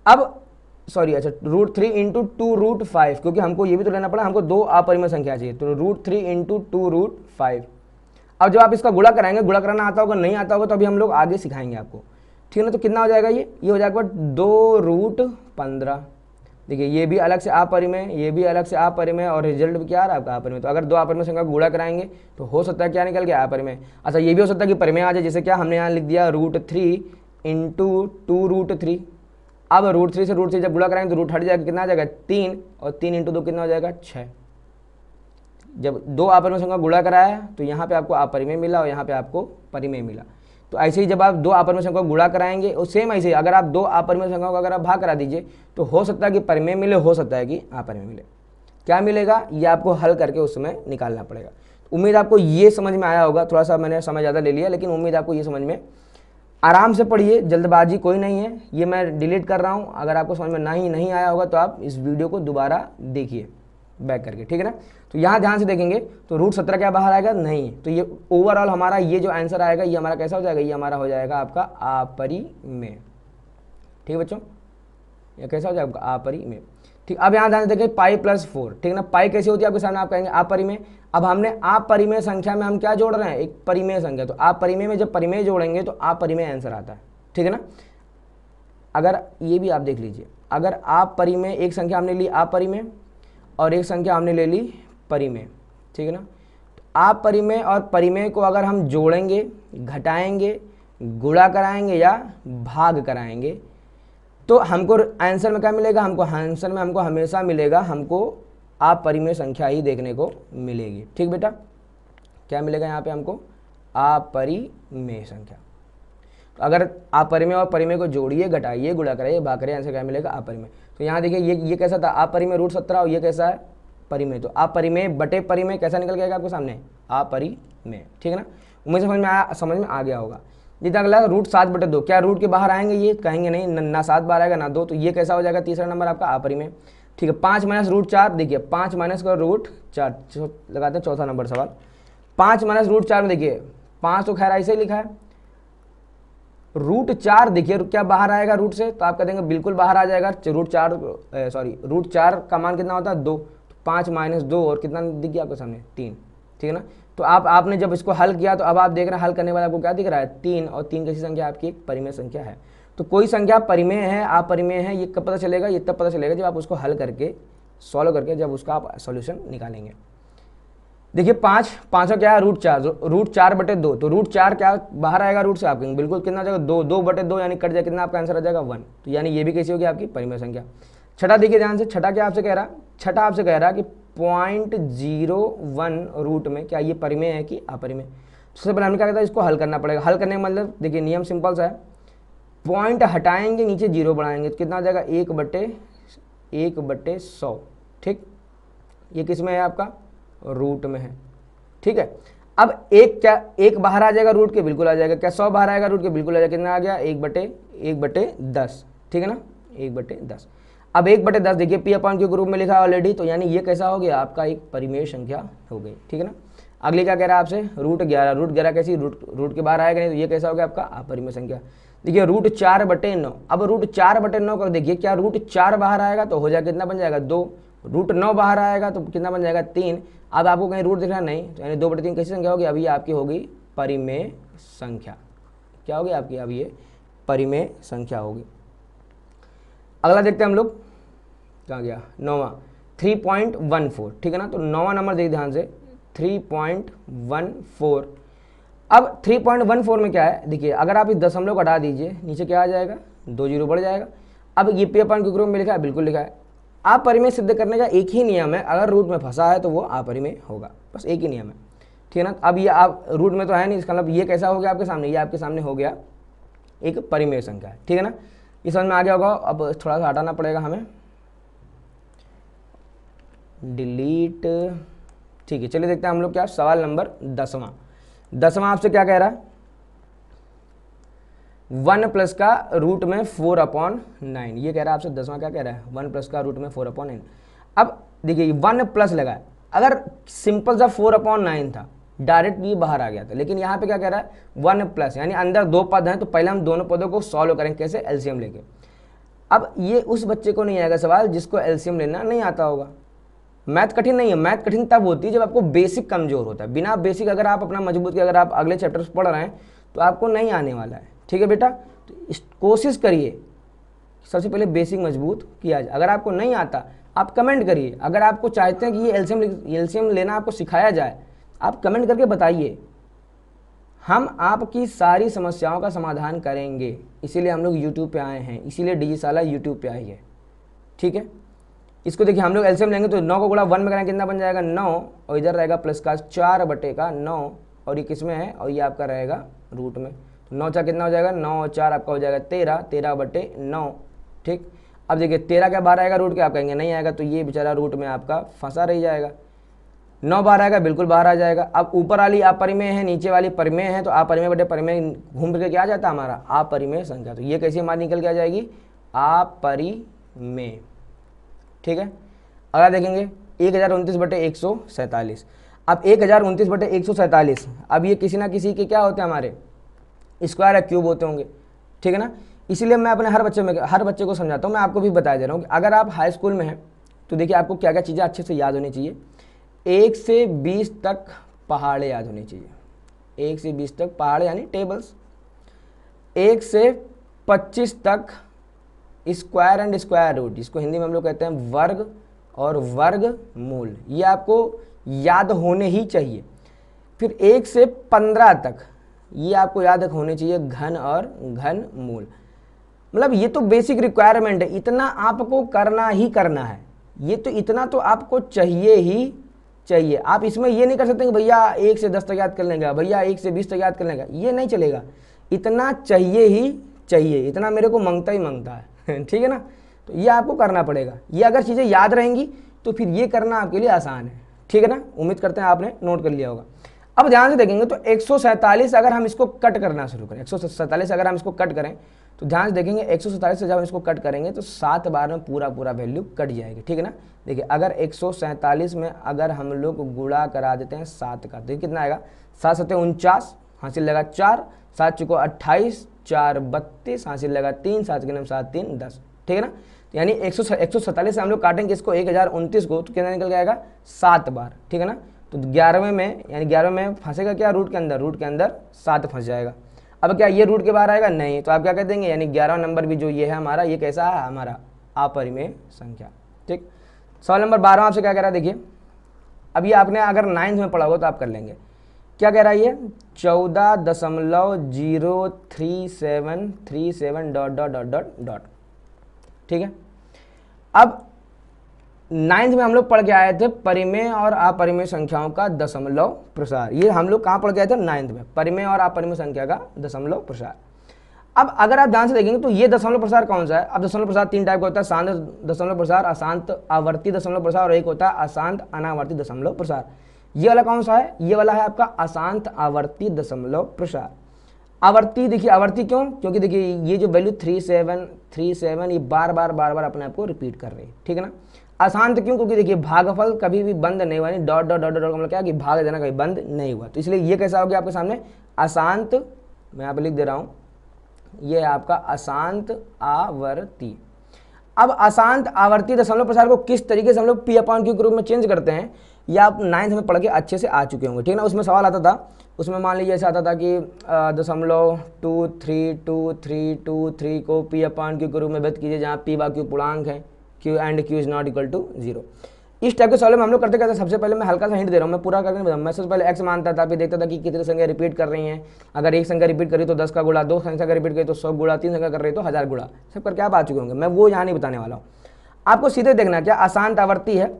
अब सॉरी अच्छा √3 इंटू टू √5, क्योंकि हमको ये भी तो लेना पड़ा, हमको दो अपरिमेय संख्या चाहिए, तो √3 इंटू टू √5। अब जब आप इसका गुणा कराएंगे, गुणा कराना आता होगा नहीं आता होगा तो अभी हम लोग आगे सिखाएंगे आपको, ठीक है ना। तो कितना हो जाएगा ये हो जाएगा 2√15। देखिए ये भी अलग से अपरिमेय, ये भी अलग से अपरिमेय, और रिजल्ट भी क्या आ रहा है आपका? अपरिमेय। तो अगर दो अपरिमेय संख्या को गुणा कराएंगे तो हो सकता है क्या निकल गया? अपरिमेय। अच्छा ये भी हो सकता है कि परिमेय आ जाए, जैसे क्या हमने यहाँ लिख दिया √3 इंटू टू √3। अब √3 से √3 जब गुणा कराएंगे तो रूट हट जाएगा, कितना आ जाएगा? 3, और 3 इंटू 2 कितना हो जाएगा? 6। जब दो अपरिमेय संख्या गुणा कराया तो यहाँ पे आपको अपरिमेय मिला और यहाँ पे आपको परिमेय मिला। तो ऐसे ही जब आप दो अपरिमेय संख्या को गुणा कराएंगे और सेम ऐसे ही अगर आप दो अपरिमेय संख्याओं को अगर आप भाग करा दीजिए तो हो सकता है कि परिमेय मिले, हो सकता है कि अपरिमेय मिले। क्या मिलेगा ये आपको हल करके उस समय निकालना पड़ेगा। उम्मीद आपको ये समझ में आया होगा, थोड़ा सा मैंने समय ज़्यादा ले लिया लेकिन उम्मीद आपको ये समझ में, आराम से पढ़िए, जल्दबाजी कोई नहीं है। ये मैं डिलीट कर रहा हूँ, अगर आपको समझ में नहीं आया होगा तो आप इस वीडियो को दोबारा देखिए बैक करके, ठीक है ना। तो यहाँ ध्यान से देखेंगे तो √17 क्या बाहर आएगा? नहीं। तो ये ओवरऑल हमारा ये जो आंसर आएगा ये हमारा कैसा हो जाएगा? ये हमारा हो जाएगा आपका अपरिमेय। ठीक है बच्चों, ये कैसा हो जाएगा? अपरिमेय। ठीक। अब यहाँ ध्यान से देखें π+4, ठीक है ना। पाई कैसी होती है आपके सामने? आप कहेंगे अपरिमेय। अब हमने अपरिमेय संख्या में हम क्या जोड़ रहे हैं? एक परिमेय संख्या। तो अपरिमेय में जब परिमेय जोड़ेंगे तो अपरिमेय आंसर आता है, ठीक है ना। अगर ये भी आप देख लीजिए, अगर अपरिमेय एक संख्या हमने ली अपरिमेय और एक संख्या हमने ले ली परिमेय, ठीक है ना। तो अपरिमेय और परिमेय को अगर हम जोड़ेंगे, घटाएंगे, गुणा कराएंगे या भाग कराएंगे तो हमको आंसर में क्या मिलेगा? हमको आंसर में हमको हमेशा मिलेगा, हमको अपरिमेय संख्या ही देखने को मिलेगी। ठीक बेटा, क्या मिलेगा यहाँ पे हमको? अपरिमेय संख्या। तो अगर अपरिमेय और परिमेय को जोड़िए, घटाइए, गुणा कराइए, भाग कराइए, आंसर क्या मिलेगा? अपरिमेय। तो यहाँ देखिए ये कैसा था? अपरिमेय √17 और ये कैसा है? परिमेय। तो अपरिमेय बटे परिमेय कैसा निकल गया आपके सामने? अपरिमेय, ठीक है ना। उम्मीद समझ में आ गया होगा। जितना अगला √7/2, क्या रूट के बाहर आएंगे? ये कहेंगे नहीं, ना 7 बार आएगा ना 2, तो ये कैसा हो जाएगा? तीसरा नंबर आपका अपरिमेय, ठीक है। 5 - √4, देखिए 5 - √4 लगाते हैं, चौथा नंबर सवाल। 5 - √4 में देखिए 5 तो खैर ऐसे ही लिखा है, √4 देखिए क्या बाहर आएगा रूट से? तो आप कह देंगे बिल्कुल बाहर आ जाएगा। √4 का मान कितना होता है? 2। 5 - 2 और कितना दिख गया आपके सामने? 3, ठीक है ना। तो आपने जब इसको हल किया तो अब आप देख रहे हैं हल करने वाले आपको क्या दिख रहा है? 3, और 3 कैसी संख्या? आपकी एक परिमेय संख्या है। तो कोई संख्या परिमेय है, अपरिमेय है, ये कब पता चलेगा? ये तब पता चलेगा जब आप उसको हल करके, सॉल्व करके, जब उसका आप सॉल्यूशन निकालेंगे। देखिए 5 क्या है? √4/2। तो √4 क्या बाहर आएगा रूट से? आप कहेंगे बिल्कुल कितना आ जाएगा? 2/2 यानी कट जाए, कितना आपका आंसर आ जाएगा? 1। तो यानी ये भी कैसी होगी? आपकी परिमेय संख्या। छठा देखिए ध्यान से, छठा क्या आपसे कह रहा? छठा आपसे कह रहा कि 0.01 रूट में क्या ये परिमेय है कि अपरिमेय? सबसे पहले हमने क्या कहता है? इसको हल करना पड़ेगा। हल करने का मतलब देखिए नियम सिंपल सा है, पॉइंट हटाएंगे, नीचे 0 बढ़ाएंगे, तो कितना आ जाएगा? 1/100, ठीक। ये किस में है? आपका रूट में है, ठीक है। अब एक बाहर आ जाएगा रूट के? बिल्कुल आ जाएगा। क्या 100 बाहर आएगा रूट के? बिल्कुल आ जाएगा। कितना आ गया? 1/10, ठीक है ना, 1/10। अब 1/10 देखिए P/Q के ग्रुप में लिखा है ऑलरेडी, तो यानी ये कैसा हो गया? आपका एक परिमेय संख्या हो गई, ठीक है ना। अगली क्या कह रहा है आपसे? √11 कैसी? रूट के बाहर आएगा नहीं, तो ये कैसा हो गया? आपका अपरिमेय संख्या। देखिए √4/9। अब √4/9 का देखिए क्या √4 बाहर आएगा तो हो जाएगा, कितना बन जाएगा? 2। √9 बाहर आएगा तो कितना बन जाएगा? 3। अब आपको कहीं रूट दिख रहा नहीं, तो यानी 2/3 कैसी संख्या होगी? अभी आपकी होगी परिमेय संख्या। क्या होगी आपकी? अब ये परिमेय संख्या होगी। अगला देखते हैं हम लोग, कहाँ गया? 9वां 3.14, ठीक है ना। तो 9वां नंबर देखिए ध्यान से, 3.14। अब 3.14 में क्या है? देखिए अगर आप इस दशमलव को हटा दीजिए, नीचे क्या आ जाएगा? 2 0 बढ़ जाएगा। अब ये P/Q ग्रुप में लिखा है? बिल्कुल लिखा है। अपरिमेय सिद्ध करने का एक ही नियम है, अगर रूट में फंसा है तो वो अपरिमेय होगा, बस एक ही नियम है, ठीक है ना। अब ये आप रूट में तो है नहीं, इसका मतलब ये कैसा हो गया आपके सामने? ये आपके सामने हो गया एक परिमेय संख्या है, ठीक है ना। ये समझ में आ गया होगा। अब थोड़ा सा हटाना पड़ेगा हमें, डिलीट, ठीक है। चलिए देखते हैं हम लोग क्या सवाल नंबर 10वां आपसे क्या कह रहा है, 1 प्लस का रूट में 4/9, ये कह रहा है आपसे 10वां क्या कह रहा है, 1 प्लस का रूट में 4/9। अब देखिए 1 प्लस लगा है, अगर सिंपल सा 4/9 था डायरेक्ट ये बाहर आ गया था, लेकिन यहाँ पे क्या कह रहा है 1 प्लस, यानी अंदर 2 पद हैं, तो पहले हम दोनों पदों को सॉल्व करेंगे, कैसे, एलसीएम लेके। अब ये उस बच्चे को नहीं आएगा सवाल जिसको एलसीएम लेना नहीं आता होगा। मैथ कठिन नहीं है, मैथ कठिन तब होती है जब आपको बेसिक कमजोर होता है। बिना बेसिक अगर आप अपना मजबूत किया, अगर आप अगले चैप्टर्स पढ़ रहे हैं तो आपको नहीं आने वाला है, ठीक है बेटा। तो कोशिश करिए सबसे पहले बेसिक मजबूत किया जाए। अगर आपको नहीं आता आप कमेंट करिए, अगर आपको चाहते हैं कि ये एलसीएम लेना आपको सिखाया जाए, आप कमेंट करके बताइए, हम आपकी सारी समस्याओं का समाधान करेंगे। इसीलिए हम लोग यूट्यूब पे आए हैं, इसीलिए डिजिशाला यूट्यूब पे आई है, ठीक है। इसको देखिए हम लोग एलसीएम लेंगे तो 9 को गुणा 1 में करेंगे कितना बन जाएगा 9, और इधर रहेगा प्लस का 4/9, और ये किस में है, और ये आपका रहेगा रूट में। तो 9 4 कितना हो जाएगा, 9 और 4 आपका हो जाएगा 13, 13/9, ठीक। अब देखिए 13 क्या बाहर आएगा रूट के, आप कहेंगे नहीं आएगा, तो ये बेचारा रूट में आपका फंसा रह जाएगा। 9 बाहर आएगा, बिल्कुल बाहर आ जाएगा। अब ऊपर वाली अपरिमेय है, नीचे वाली परिमेय है, तो अपरिमेय बटे परिमेय घूम फिर के क्या आ जाता है हमारा अपरिमेय संख्या। तो ये कैसी हमारी निकल के आ जाएगी अपरिमेय, ठीक है। अगर देखेंगे 1029/147, अब 1029/147, अब ये किसी ना किसी के क्या होते हैं हमारे स्क्वायर या क्यूब होते होंगे, ठीक है ना। इसलिए मैं अपने हर बच्चे को समझाता हूँ, मैं आपको भी बता दे रहा हूँ कि अगर आप हाई स्कूल में हैं तो देखिए आपको क्या क्या चीज़ें अच्छे से याद होनी चाहिए। 1 से 20 तक पहाड़े याद होनी चाहिए, 1 से 20 तक पहाड़े यानी टेबल्स। 1 से 25 तक स्क्वायर एंड स्क्वायर रूट, जिसको हिंदी में हम लोग कहते हैं वर्ग और वर्गमूल, ये आपको याद होने ही चाहिए। फिर 1 से 15 तक ये आपको याद होने चाहिए घन और घनमूल। मतलब ये तो बेसिक रिक्वायरमेंट है, इतना आपको करना ही करना है, ये तो इतना तो आपको चाहिए ही चाहिए। आप इसमें ये नहीं कर सकते कि भैया 1 से 10 तक याद कर लेंगे, भैया 1 से 20 तक याद कर लेंगे, ये नहीं चलेगा। इतना चाहिए ही चाहिए, इतना मेरे को मांगता ही मांगता है ठीक है ना। तो ये आपको करना पड़ेगा, ये अगर चीज़ें याद रहेंगी तो फिर ये करना आपके लिए आसान है, ठीक है ना। उम्मीद करते हैं आपने नोट कर लिया होगा। अब ध्यान से देखेंगे तो 147 अगर हम इसको कट करना शुरू करें, 147 अगर हम इसको कट करें तो ध्यान से देखेंगे 147 से जब हम इसको कट करेंगे तो 7 बार में पूरा वैल्यू कट जाएगी, ठीक है ना। देखिए अगर 147 में अगर हम लोग गुणा करा देते हैं 7 का, तो कितना आएगा, 7 7 49, हासिल लगा 4, 7 चुको 28, 4 32, हासिल लगा 3, 7 के नाम 7 3 10, ठीक है ना। तो यानी 147 से हम लोग काटेंगे इसको 1029 को, तो कितना निकल के आएगा 7 बार, ठीक है ना। तो 11वें में यानी 11वें में फंसेगा क्या, रूट के अंदर 7 फंस जाएगा। अब क्या ये रूट के बाहर आएगा, नहीं, तो आप क्या कह देंगे, यानी 11वां नंबर भी जो ये है हमारा, ये कैसा है हमारा अपरिमेय संख्या, ठीक। सवाल नंबर 12 आपसे क्या कह रहा है, देखिए अब ये आपने अगर 9th में पढ़ा होगा तो आप कर लेंगे। क्या कह रहा है ये 14.03737 ... ठीक है। अब 9th में हम लोग पढ़ के आए थे परिमेय और अपरिमेय संख्याओं का दशमलव प्रसार। ये हम लोग कहाँ पढ़ के आए थे, 9th में, परिमेय और अपरिमेय संख्या का दशमलव प्रसार। अब अगर आप ध्यान से देखेंगे तो ये दशमलव प्रसार कौन सा है। अब दशमलव प्रसार 3 टाइप का होता है, शांत दशमलव प्रसार, अशांत आवर्ती दशमलव प्रसार, और एक होता है अशांत अनावर्ती दशमलव प्रसार। ये वाला कौन सा है, ये वाला है आपका अशांत आवर्ती दशमलव प्रसार। आवर्ती, देखिए आवर्ती क्यों, क्योंकि देखिए ये जो वैल्यू 3737 ये बार बार अपने आप को रिपीट कर रही है, ठीक है ना। अशांत क्यों, क्योंकि देखिए भागफल कभी भी बंद नहीं हुआ, डॉट डॉट डॉट डॉट मतलब क्या कि भाग देना कभी बंद नहीं हुआ, तो इसलिए ये कैसा हो गया आपके सामने अशांत, मैं यहाँ पे लिख दे रहा हूँ, ये है आपका अशांत आवर्ती। अब अशांत आवर्ती दशमलव प्रसार को किस तरीके से हम लोग P/Q के रूप में चेंज करते हैं, ये आप 9th में पढ़ के अच्छे से आ चुके होंगे, ठीक है ना। उसमें सवाल आता था, उसमें मान लीजिए ऐसा आता था कि 0.232323 को P/Q के रूप में व्यक्त कीजिए, जहाँ P/Q पूर्णांक है, Q and Q is not equal to 0। इस टाइप के सवाल में हम लोग करते क्या था, सबसे पहले मैं हल्का सा हिंट दे रहा हूँ, मैं पूरा करके नहीं बताऊँ। मैं सबसे पहले x मानता था, फिर देखता था कि कितनी संख्या रिपीट कर रही हैं, अगर एक संख्या रिपीट करी तो 10 का गुणा, 2 संख्या का रिपीट करी तो 100 गुणा, 3 संख्या कर रही तो 1000 गुणा, सब करके आप आ चुके होंगे, मैं वो यहाँ नहीं बताने वाला हूँ। आपको सीधे देखना क्या अशांत आवर्ती है,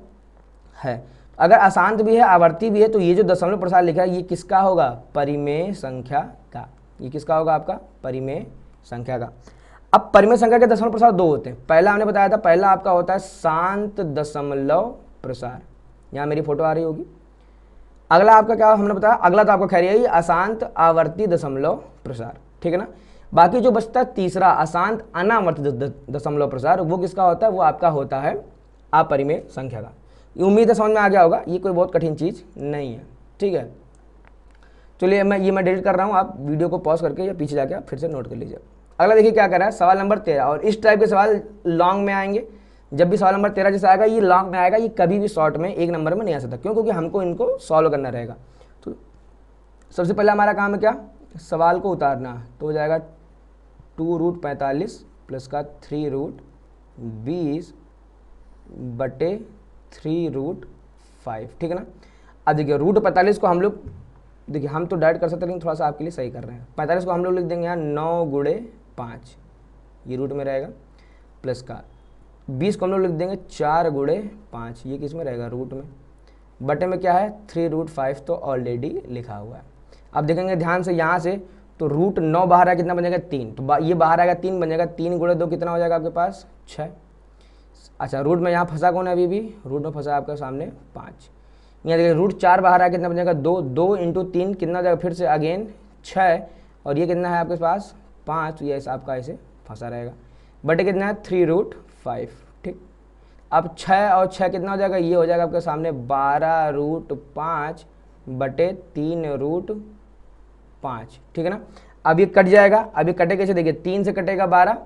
अगर अशांत भी है आवर्ती भी है, तो ये जो दशमलव प्रसार लिखा है ये किसका होगा, परिमेय संख्या का। ये किसका होगा आपका परिमेय संख्या का। अब परिमेय संख्या के दशमलव प्रसार दो होते हैं। पहला हमने बताया था, पहला आपका होता है शांत दशमलव प्रसार, यहाँ मेरी फोटो आ रही होगी। अगला आपका क्या हमने बताया, अगला तो आपका खैर यही अशांत आवर्ती दशमलव प्रसार, ठीक है ना। बाकी जो बचता है तीसरा अशांत अनावर्ती दशमलव प्रसार, वो किसका होता है, वो आपका होता है अपरिमेय संख्या का। ये उम्मीद है समझ में आ गया होगा, ये कोई बहुत कठिन चीज़ नहीं है, ठीक है। चलिए मैं डिलीट कर रहा हूँ, आप वीडियो को पॉज करके या पीछे जाके आप फिर से नोट कर लीजिए। अगला देखिए क्या कर रहा है, सवाल नंबर 13। और इस टाइप के सवाल लॉन्ग में आएंगे। जब भी सवाल नंबर 13 जैसे आएगा, ये लॉन्ग में आएगा, ये कभी भी शॉर्ट में एक नंबर में नहीं आ सकता। क्यों? क्योंकि हमको इनको सॉल्व करना रहेगा। तो सबसे पहले हमारा काम है क्या, सवाल को उतारना। तो हो जाएगा 2√45 प्लस का 3√20 बटे 3√5, ठीक है ना। अब देखिए √45 को हम लोग, देखिए हम तो डायरेक्ट कर सकते हैं लेकिन थोड़ा सा आपके लिए सही कर रहे हैं। 45 को हम लोग लिख देंगे यहाँ 9 गुणे 5, ये रूट में रहेगा, प्लस का 20 को हम लोग लिख देंगे 4 गुणे 5, ये किस में रहेगा, रूट में। बटे में क्या है 3√5 तो ऑलरेडी लिखा हुआ है। अब देखेंगे ध्यान से यहाँ से, तो √9 बाहर आया कितना बनेगा 3, तो ये बाहर आएगा 3 बन जाएगा, 3 गुणे 2 कितना हो जाएगा आपके पास 6। अच्छा रूट में यहाँ फंसा कौन है, अभी भी रूट में फंसा आपके सामने 5। यहाँ देखिए √4 बाहर आया कितना बनेगा 2, 2 × 3 कितना हो जाएगा फिर से अगेन 6, और ये कितना है आपके पास 5, ये आपका ऐसे फंसा रहेगा। बटे कितना है 3√5, ठीक। अब 6 और 6 कितना हो जाएगा, ये हो जाएगा आपके सामने 12√5 बटे 3√5, ठीक है ना। अब ये कट जाएगा, अब ये कटे कैसे, देखिए 3 से कटेगा 12,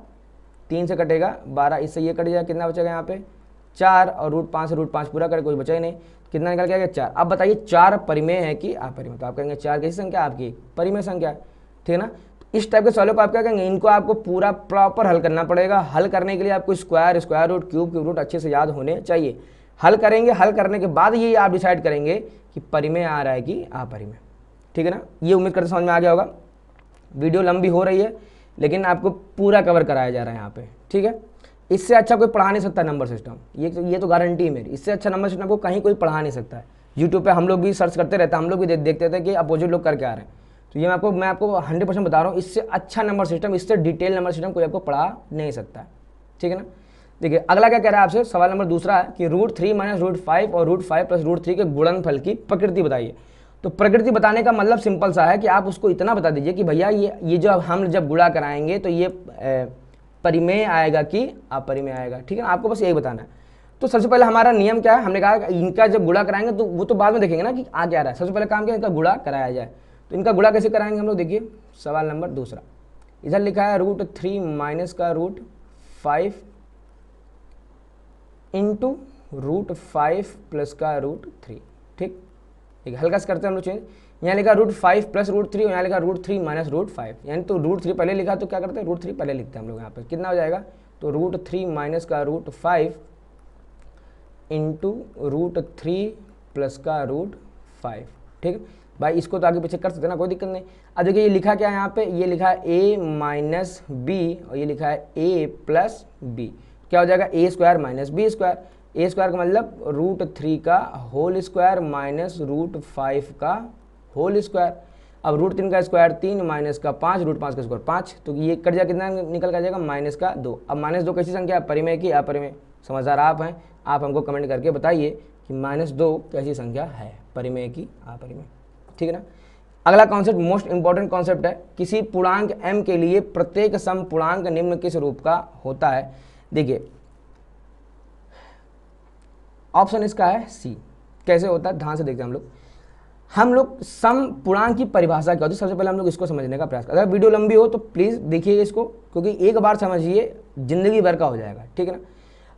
3 से कटेगा 12, इससे ये कट जाएगा, कितना बचेगा यहाँ पे 4, और √5 से √5 पूरा करके कुछ बचा ही नहीं, कितना निकल के आएगा 4। अब बताइए 4 परिमेय है कि अपरिमेय, तो आप कहेंगे 4 कैसी संख्या आपकी, परिमेय संख्या, ठीक है ना। इस टाइप के सवालों को आप क्या कहेंगे, इनको आपको पूरा प्रॉपर हल करना पड़ेगा। हल करने के लिए आपको square, square root, cube, cube root अच्छे से याद होने चाहिए। हल करेंगे, हल करने के बाद ये आप डिसाइड करेंगे कि परिमेय आ रहा है कि अपरिमेय, ठीक है ना। ये उम्मीद करते समझ में आ गया होगा। वीडियो लंबी हो रही है लेकिन आपको पूरा कवर कराया जा रहा है यहाँ पे, ठीक है। इससे अच्छा कोई पढ़ा नहीं सकता नंबर सिस्टम, ये तो गारंटी है मेरी। इससे अच्छा नंबर सिस्टम को कहीं कोई पढ़ा नहीं सकता है। यूट्यूब पे हम लोग भी सर्च करते रहते हैं, हम लोग भी देखते थे कि अपोजिट लोग करके आ रहे हैं। तो ये मैं आपको 100% बता रहा हूँ, इससे अच्छा नंबर सिस्टम, इससे डिटेल नंबर सिस्टम कोई आपको पढ़ा नहीं सकता है, ठीक है ना। देखिए अगला क्या कह रहा है आपसे, सवाल नंबर दूसरा है कि √3 - √5 और √5 + √3 के गुणनफल की प्रकृति बताइए। तो प्रकृति बताने का मतलब सिंपल सा है कि आप उसको इतना बता दीजिए कि भैया ये जो हम जब गुणा कराएंगे तो ये परिमेय आएगा कि अपरिमेय आएगा, ठीक है ना। आपको बस यही बताना है। तो सबसे पहले हमारा नियम क्या है, हमने कहा इनका जब गुणा कराएंगे तो वो तो बाद में देखेंगे ना कि आ क्या रहा है। सबसे पहले काम क्या है, इनका गुणा कराया जाए। तो इनका गुणा कैसे कराएंगे हम लोग, देखिए सवाल नंबर दूसरा, इधर लिखा है √3 माइनस का √5 इंटू √5 प्लस का √3, ठीक। हल्का से करते हैं हम लोग चेंज, यहाँ लिखा √5 प्लस √3 और यहाँ लिखा √3 माइनस √5, यानी तो √3 पहले लिखा तो क्या करते हैं √3 पहले लिखते हैं हम लोग। यहाँ पे कितना हो जाएगा, तो √3 माइनस का √5 इंटू √3 प्लस का √5, ठीक भाई। इसको तो आगे पीछे कर सकते हैं ना, कोई दिक्कत नहीं। अब देखिए ये लिखा क्या है यहाँ पे, ये लिखा है a माइनस बी और ये लिखा है a प्लस बी, क्या हो जाएगा a² माइनस b²। a² का मतलब √3 का होल स्क्वायर माइनस √5 का होल स्क्वायर। अब √3 का स्क्वायर 3 माइनस का 5, √5 का स्क्वायर 5, तो ये कट जाए कितना निकल कर जाएगा -2। अब -2 कैसी संख्या है, परिमेय की अपरिमेय। समझदार आप हैं, आप हमको कमेंट करके बताइए कि -2 कैसी संख्या है, परिमेय की अपरिमेय, ठीक है ना। अगला कॉन्सेप्ट मोस्ट इंपॉर्टेंट कॉन्सेप्ट है, किसी पूर्णांक m के लिए प्रत्येक सम पूर्णांक निम्न किस रूप का होता है। देखिए ऑप्शन इसका है सी। कैसे होता है ध्यान से देखते हैं हम लोग सम पूर्णांक की परिभाषा क्या होती है, सबसे पहले हम लोग इसको समझने का प्रयास करें। अगर वीडियो लंबी हो तो प्लीज़ देखिए इसको, क्योंकि एक बार समझिए जिंदगी भर का हो जाएगा, ठीक है ना।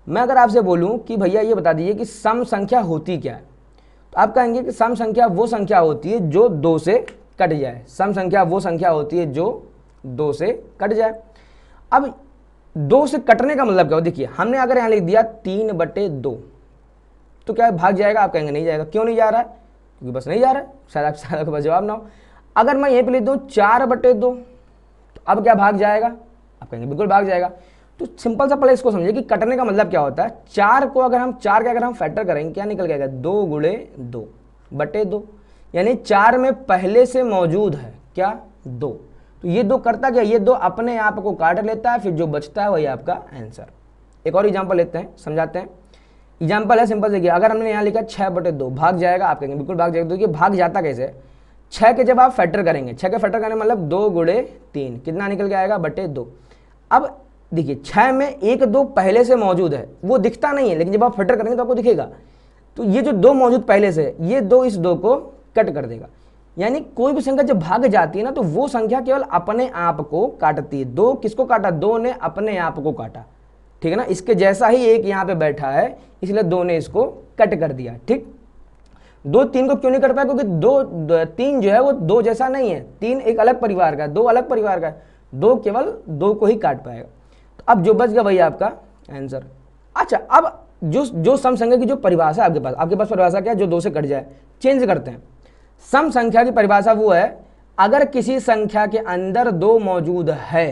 मैं अगर आपसे बोलूं कि भैया ये बता दीजिए कि सम संख्या होती क्या है, तो आप कहेंगे कि सम संख्या वो संख्या होती है जो 2 से कट जाए। सम संख्या वो संख्या होती है जो 2 से कट जाए। अब 2 से कटने का मतलब क्या हो, देखिए हमने अगर यहाँ लिख दिया 3/2 तो क्या भाग जाएगा, आप कहेंगे नहीं जाएगा। क्यों नहीं जा रहा है, क्योंकि बस नहीं जा रहा है, शायद आपके पास जवाब ना हो। अगर मैं यहीं पे लिख दूँ 4/2 तो अब क्या भाग जाएगा, आप कहेंगे बिल्कुल भाग जाएगा। तो सिंपल सा पहले इसको समझिए कि कटने का मतलब क्या होता है। 4 को अगर हम 4 के अगर हम फैक्टर करेंगे क्या निकल जाएगा, 2 × 2/2, यानी 4 में पहले से मौजूद है क्या 2, तो ये दो करता क्या, ये दो अपने आप को काट लेता है, फिर जो बचता है वही आपका आंसर। एक और एग्जांपल लेते हैं, समझाते हैं। एग्जांपल है सिंपल, देखिए अगर हमने यहाँ लिखा 6/2 भाग जाएगा, आप कहेंगे बिल्कुल भाग जाएगा। देखिए भाग जाता कैसे, 6 के जब आप फैक्टर करेंगे, 6 के फैक्टर करने मतलब 2 × 3 कितना निकल के आएगा, /2। अब देखिए 6 में 1 2 पहले से मौजूद है, वो दिखता नहीं है, लेकिन जब आप फैक्टर करेंगे तो आपको दिखेगा। तो ये जो 2 मौजूद पहले से है, ये 2 इस 2 को कट कर देगा। यानी कोई भी संख्या जब भाग जाती है ना, तो वो संख्या केवल अपने आप को काटती है। 2 किसको काटा, 2 ने अपने आप को काटा, ठीक है ना। इसके जैसा ही एक यहाँ पे बैठा है, इसलिए 2 ने इसको कट कर दिया, ठीक। 2 3 को क्यों नहीं कर पाया, क्योंकि 3 जो है वो 2 जैसा नहीं है। 3 एक अलग परिवार का है, 2 अलग परिवार का है। 2 केवल 2 को ही काट पाएगा। तो अब जो बच गया वही आपका आंसर। अच्छा, अब जो सम संख्या की जो परिभाषा आपके पास परिभाषा क्या है, जो 2 से कट जाए, चेंज करते हैं। सम संख्या की परिभाषा वो है, अगर किसी संख्या के अंदर 2 मौजूद है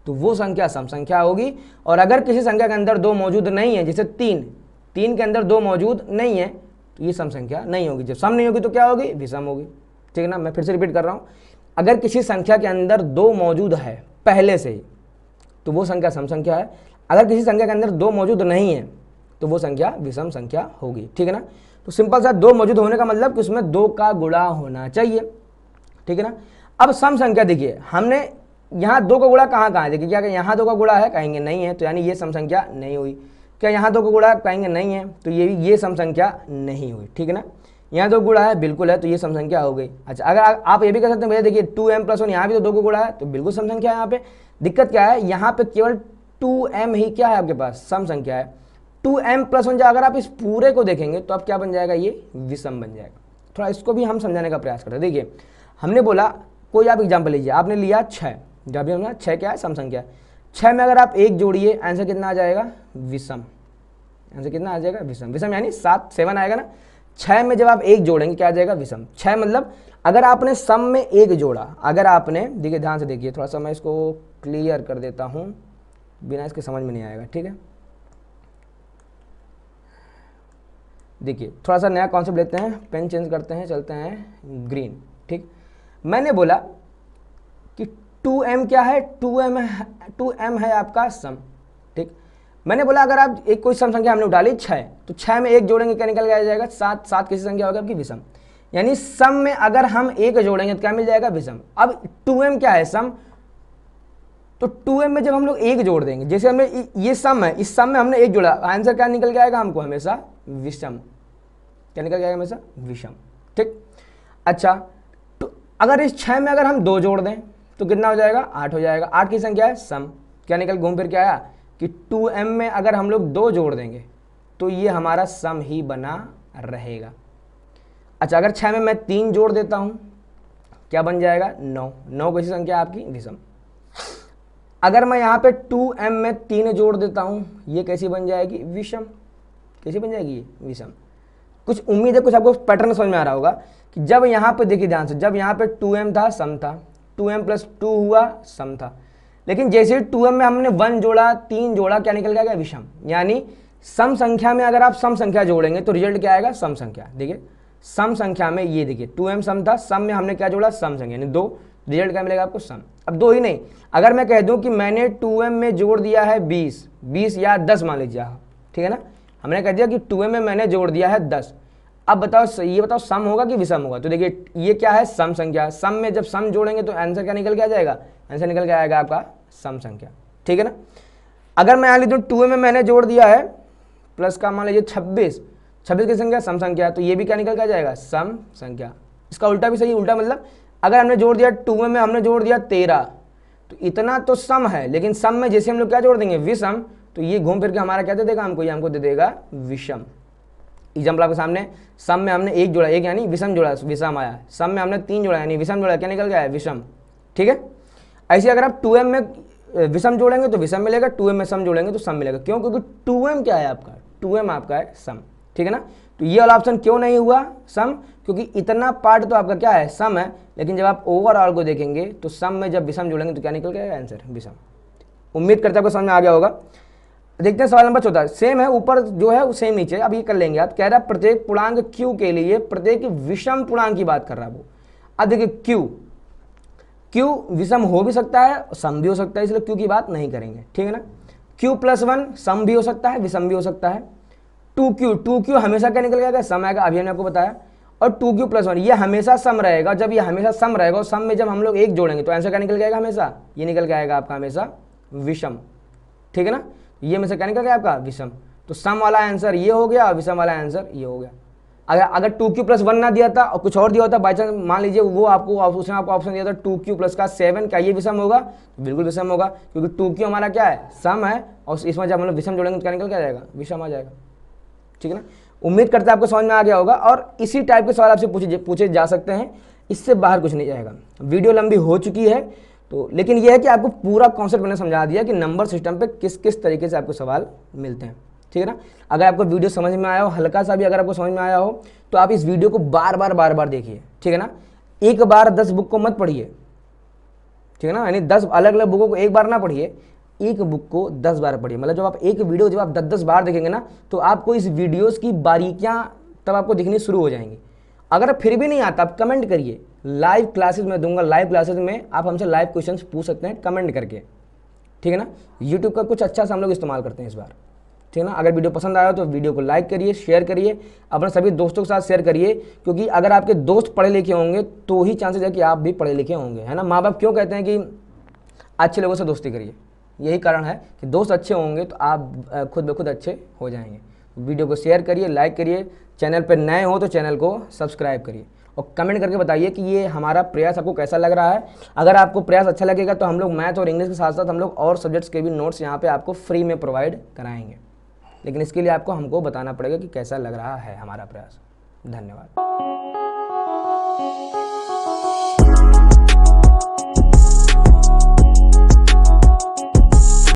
तो वो संख्या सम संख्या होगी, और अगर किसी संख्या के अंदर 2 मौजूद नहीं है, जैसे 3 के अंदर 2 मौजूद नहीं है, तो ये सम संख्या नहीं होगी। जब सम नहीं होगी तो क्या होगी, विषम होगी, ठीक है ना। मैं फिर से रिपीट कर रहा हूँ, अगर किसी संख्या के अंदर 2 मौजूद है पहले से ही, तो वो संख्या सम संख्या है। अगर किसी संख्या के अंदर 2 मौजूद नहीं है तो वो संख्या विषम संख्या होगी, ठीक है ना। तो सिंपल सा 2 मौजूद होने का मतलब कि उसमें 2 का गुणा होना चाहिए, ठीक है ना। अब सम संख्या देखिए, हमने यहाँ 2 का गुणा कहाँ है, देखिए क्या यहाँ 2 का गुणा है, कहेंगे नहीं है, तो यानी ये सम संख्या नहीं हुई। क्या यहाँ 2 का गुणा, कहेंगे नहीं है, तो ये सम संख्या नहीं हुई, ठीक है ना। यहाँ 2 गुणा है, बिल्कुल है, तो ये सम संख्या हो गई। अच्छा, अगर आप ये भी कह सकते हैं भैया देखिए 2m + 1, यहाँ भी तो 2 का गुणा है, तो बिल्कुल सम संख्या है। यहाँ पे दिक्कत क्या है, यहाँ पे केवल 2m ही क्या है आपके पास, सम संख्या है। 2m + 1 अगर आप इस पूरे को देखेंगे तो अब क्या बन जाएगा, ये विषम बन जाएगा। थोड़ा इसको भी हम समझाने का प्रयास करते हैं। देखिए हमने बोला, कोई आप एग्जाम्पल लीजिए, आपने लिया 6, जब भी हमने 6 क्या है, सम संख्या। 6 में अगर आप 1 जोड़िए, आंसर कितना आ जाएगा, विषम। आंसर कितना आ जाएगा, विषम। विषम यानी 7 आएगा ना। 6 में जब आप 1 जोड़ेंगे क्या आ जाएगा, विषम। 6 मतलब अगर आपने सम में 1 जोड़ा, अगर आपने, देखिए ध्यान से देखिए, थोड़ा सा मैं इसको क्लियर कर देता हूँ, बिना इसके समझ में नहीं आएगा, ठीक है। देखिए थोड़ा सा नया कॉन्सेप्ट लेते हैं, पेन चेंज करते हैं, चलते हैं ग्रीन, ठीक। मैंने बोला कि 2m क्या है, 2m है आपका सम, ठीक। मैंने बोला अगर आप एक कोई सम संख्या हमने उठा ली 6, तो 6 में 1 जोड़ेंगे क्या निकल के आ जाएगा, 7 किसी संख्या होगी आपकी, विषम। यानी सम में अगर हम 1 जोड़ेंगे तो क्या मिल जाएगा, विषम। अब 2m क्या है, सम। तो 2m में जब हम लोग 1 जोड़ देंगे, जैसे हमने ये सम है, इस सम में हमने 1 जोड़ा, आंसर क्या निकल के आएगा हमको, हमेशा विषम। क्या निकल के आएगा, हमेशा विषम, ठीक। अच्छा, तो अगर इस 6 में अगर हम 2 जोड़ दें तो कितना हो जाएगा, 8 हो जाएगा। 8 की संख्या है सम। क्या निकल घूम फिर के आया कि 2m में अगर हम लोग 2 जोड़ देंगे तो ये हमारा सम ही बना रहेगा। अच्छा, अगर 6 में मैं 3 जोड़ देता हूं, क्या बन जाएगा, 9 कैसी संख्या है आपकी, विषम। अगर मैं यहाँ पे 2m में 3 जोड़ देता हूं, ये कैसी बन जाएगी, विषम। कैसी बन जाएगी, ये विषम। कुछ उम्मीद है कुछ आपको पैटर्न समझ में आ रहा होगा कि जब यहाँ पे देखिए ध्यान से, जब यहाँ पे 2m था, सम था, 2m + 2 हुआ, सम था। लेकिन जैसे ही 2m में हमने 1 जोड़ा, 3 जोड़ा, क्या निकल गया, विषम। यानी सम संख्या में अगर आप सम संख्या जोड़ेंगे तो रिजल्ट क्या आएगा, सम संख्या। देखिए सम संख्या में ये देखिए 2m सम था, सम में हमने क्या जोड़ा, सम संख्या, यानी 2, रिजल्ट क्या मिलेगा आपको, सम। अब 2 ही नहीं, अगर मैं कह दूं कि मैंने 2m में जोड़ दिया है 20 या 10 मान लीजिए, ठीक है ना। हमने कह दिया कि 2m में मैंने जोड़ दिया है 10। अब बताओ, ये बताओ सम होगा कि विषम होगा। तो देखिए ये क्या है, सम संख्या। सम में जब सम जोड़ेंगे तो आंसर क्या निकल के आ जाएगा, आंसर निकल के आएगा आपका सम संख्या, ठीक है ना। अगर मैं यहाँ लिख दूँ 2m में मैंने जोड़ दिया है प्लस का मान लीजिए 26 की संख्या सम संख्या, तो ये भी क्या निकल के आ जाएगा, सम संख्या। इसका उल्टा भी सही, उल्टा मतलब अगर हमने जोड़ दिया 2m में हमने जोड़ दिया 13, तो इतना तो सम है, लेकिन सम में जैसे हम लोग क्या जोड़ देंगे, विषम, तो ये घूम फिर के हमारा क्या दे देगा हमको, ये हमको दे देगा विषम। एग्जाम्पल आपके सामने, सम में हमने 1 जोड़ा, 1 यानी विषम जोड़ा, विषम आया। सम में हमने 3 जोड़ा यानी विषम जोड़ा, क्या निकल गया है, विषम, ठीक है। ऐसे अगर आप 2m में विषम जोड़ेंगे तो विषम मिलेगा, 2m में सम जोड़ेंगे तो सम मिलेगा। क्यों, क्योंकि 2m क्या है आपका, 2m आपका है सम, ठीक है ना। तो ये वाला ऑप्शन क्यों नहीं हुआ सम, क्योंकि इतना पार्ट तो आपका क्या है, सम है, लेकिन जब आप ओवरऑल को देखेंगे तो सम में जब विषम जोड़ेंगे तो क्या निकल गया आंसर, विषम। उम्मीद करते हैं आपको समझ में आ गया होगा। देखते हैं सवाल नंबर 14, सेम है, ऊपर जो है सेम नीचे, अब ये कर लेंगे आप। कह रहा है प्रत्येक पूर्णांक q के लिए प्रत्येक विषम पूर्णांक की बात कर रहा है वो। अब देखिए q क्यू विषम हो भी सकता है, सम भी हो सकता है, इसलिए क्यू की बात नहीं करेंगे, ठीक है ना। क्यू प्लस 1 सम भी हो सकता है, विषम भी हो सकता है। 2Q हमेशा क्या निकल जाएगा, सम आएगा, अभी हमने आपको बताया। और 2Q प्लस 1 ये हमेशा सम रहेगा, जब ये हमेशा सम रहेगा और सम में जब हम लोग एक जोड़ेंगे तो आंसर क्या निकल जाएगा, हमेशा ये निकल के आएगा आपका हमेशा विषम, ठीक है ना। ये में से क्या निकल गया आपका विषम, तो सम वाला आंसर ये हो गया, विषम वाला आंसर ये हो गया। अगर 2Q प्लस 1 ना दिया था और कुछ और दिया होता, बाई चांस मान लीजिए वो आपको उसने आपको ऑप्शन दिया था 2Q प्लस का 7, क्या ये विषम होगा, बिल्कुल विषम होगा, क्योंकि 2Q हमारा क्या है, सम है, और इसमें जब हम लोग विषम जोड़ेंगे तो क्या निकल के आ जाएगा, विषम आ जाएगा, ठीक है ना। उम्मीद करते हैं आपको समझ में आ गया होगा, और इसी टाइप के सवाल आपसे पूछे जा सकते हैं, इससे बाहर कुछ नहीं जाएगा। वीडियो लंबी हो चुकी है तो, लेकिन यह है कि आपको पूरा कॉन्सेप्ट मैंने समझा दिया कि नंबर सिस्टम पे किस किस तरीके से आपको सवाल मिलते हैं, ठीक है ना। अगर आपको वीडियो समझ में आया हो, हल्का सा भी अगर आपको समझ में आया हो, तो आप इस वीडियो को बार बार देखिए, ठीक है ना। एक बार 10 बुक को मत पढ़िए, ठीक है ना, यानी 10 अलग अलग बुकों को एक बार ना पढ़िए, एक बुक को 10 बार पढ़िए। मतलब जब आप एक वीडियो जब आप 10 बार देखेंगे ना, तो आपको इस वीडियोस की बारीकियां तब आपको दिखनी शुरू हो जाएंगी। अगर फिर भी नहीं आता, आप कमेंट करिए, लाइव क्लासेस में दूंगा, लाइव क्लासेस में आप हमसे लाइव क्वेश्चंस पूछ सकते हैं कमेंट करके, ठीक है ना। यूट्यूब का कुछ अच्छा सा हम लोग इस्तेमाल करते हैं इस बार, ठीक है ना। अगर वीडियो पसंद आया तो वीडियो को लाइक करिए, शेयर करिए, अपने सभी दोस्तों के साथ शेयर करिए, क्योंकि अगर आपके दोस्त पढ़े लिखे होंगे तो ही चांसेस है कि आप भी पढ़े लिखे होंगे, है ना। माँ बाप क्यों कहते हैं कि अच्छे लोगों से दोस्ती करिए, यही कारण है कि दोस्त अच्छे होंगे तो आप खुद ब खुद अच्छे हो जाएंगे। वीडियो को शेयर करिए, लाइक करिए, चैनल पर नए हो तो चैनल को सब्सक्राइब करिए, और कमेंट करके बताइए कि ये हमारा प्रयास आपको कैसा लग रहा है। अगर आपको प्रयास अच्छा लगेगा तो हम लोग मैथ और इंग्लिश के साथ साथ हम लोग और सब्जेक्ट्स के भी नोट्स यहाँ पे आपको फ्री में प्रोवाइड कराएंगे, लेकिन इसके लिए आपको हमको बताना पड़ेगा कि कैसा लग रहा है हमारा प्रयास। धन्यवाद।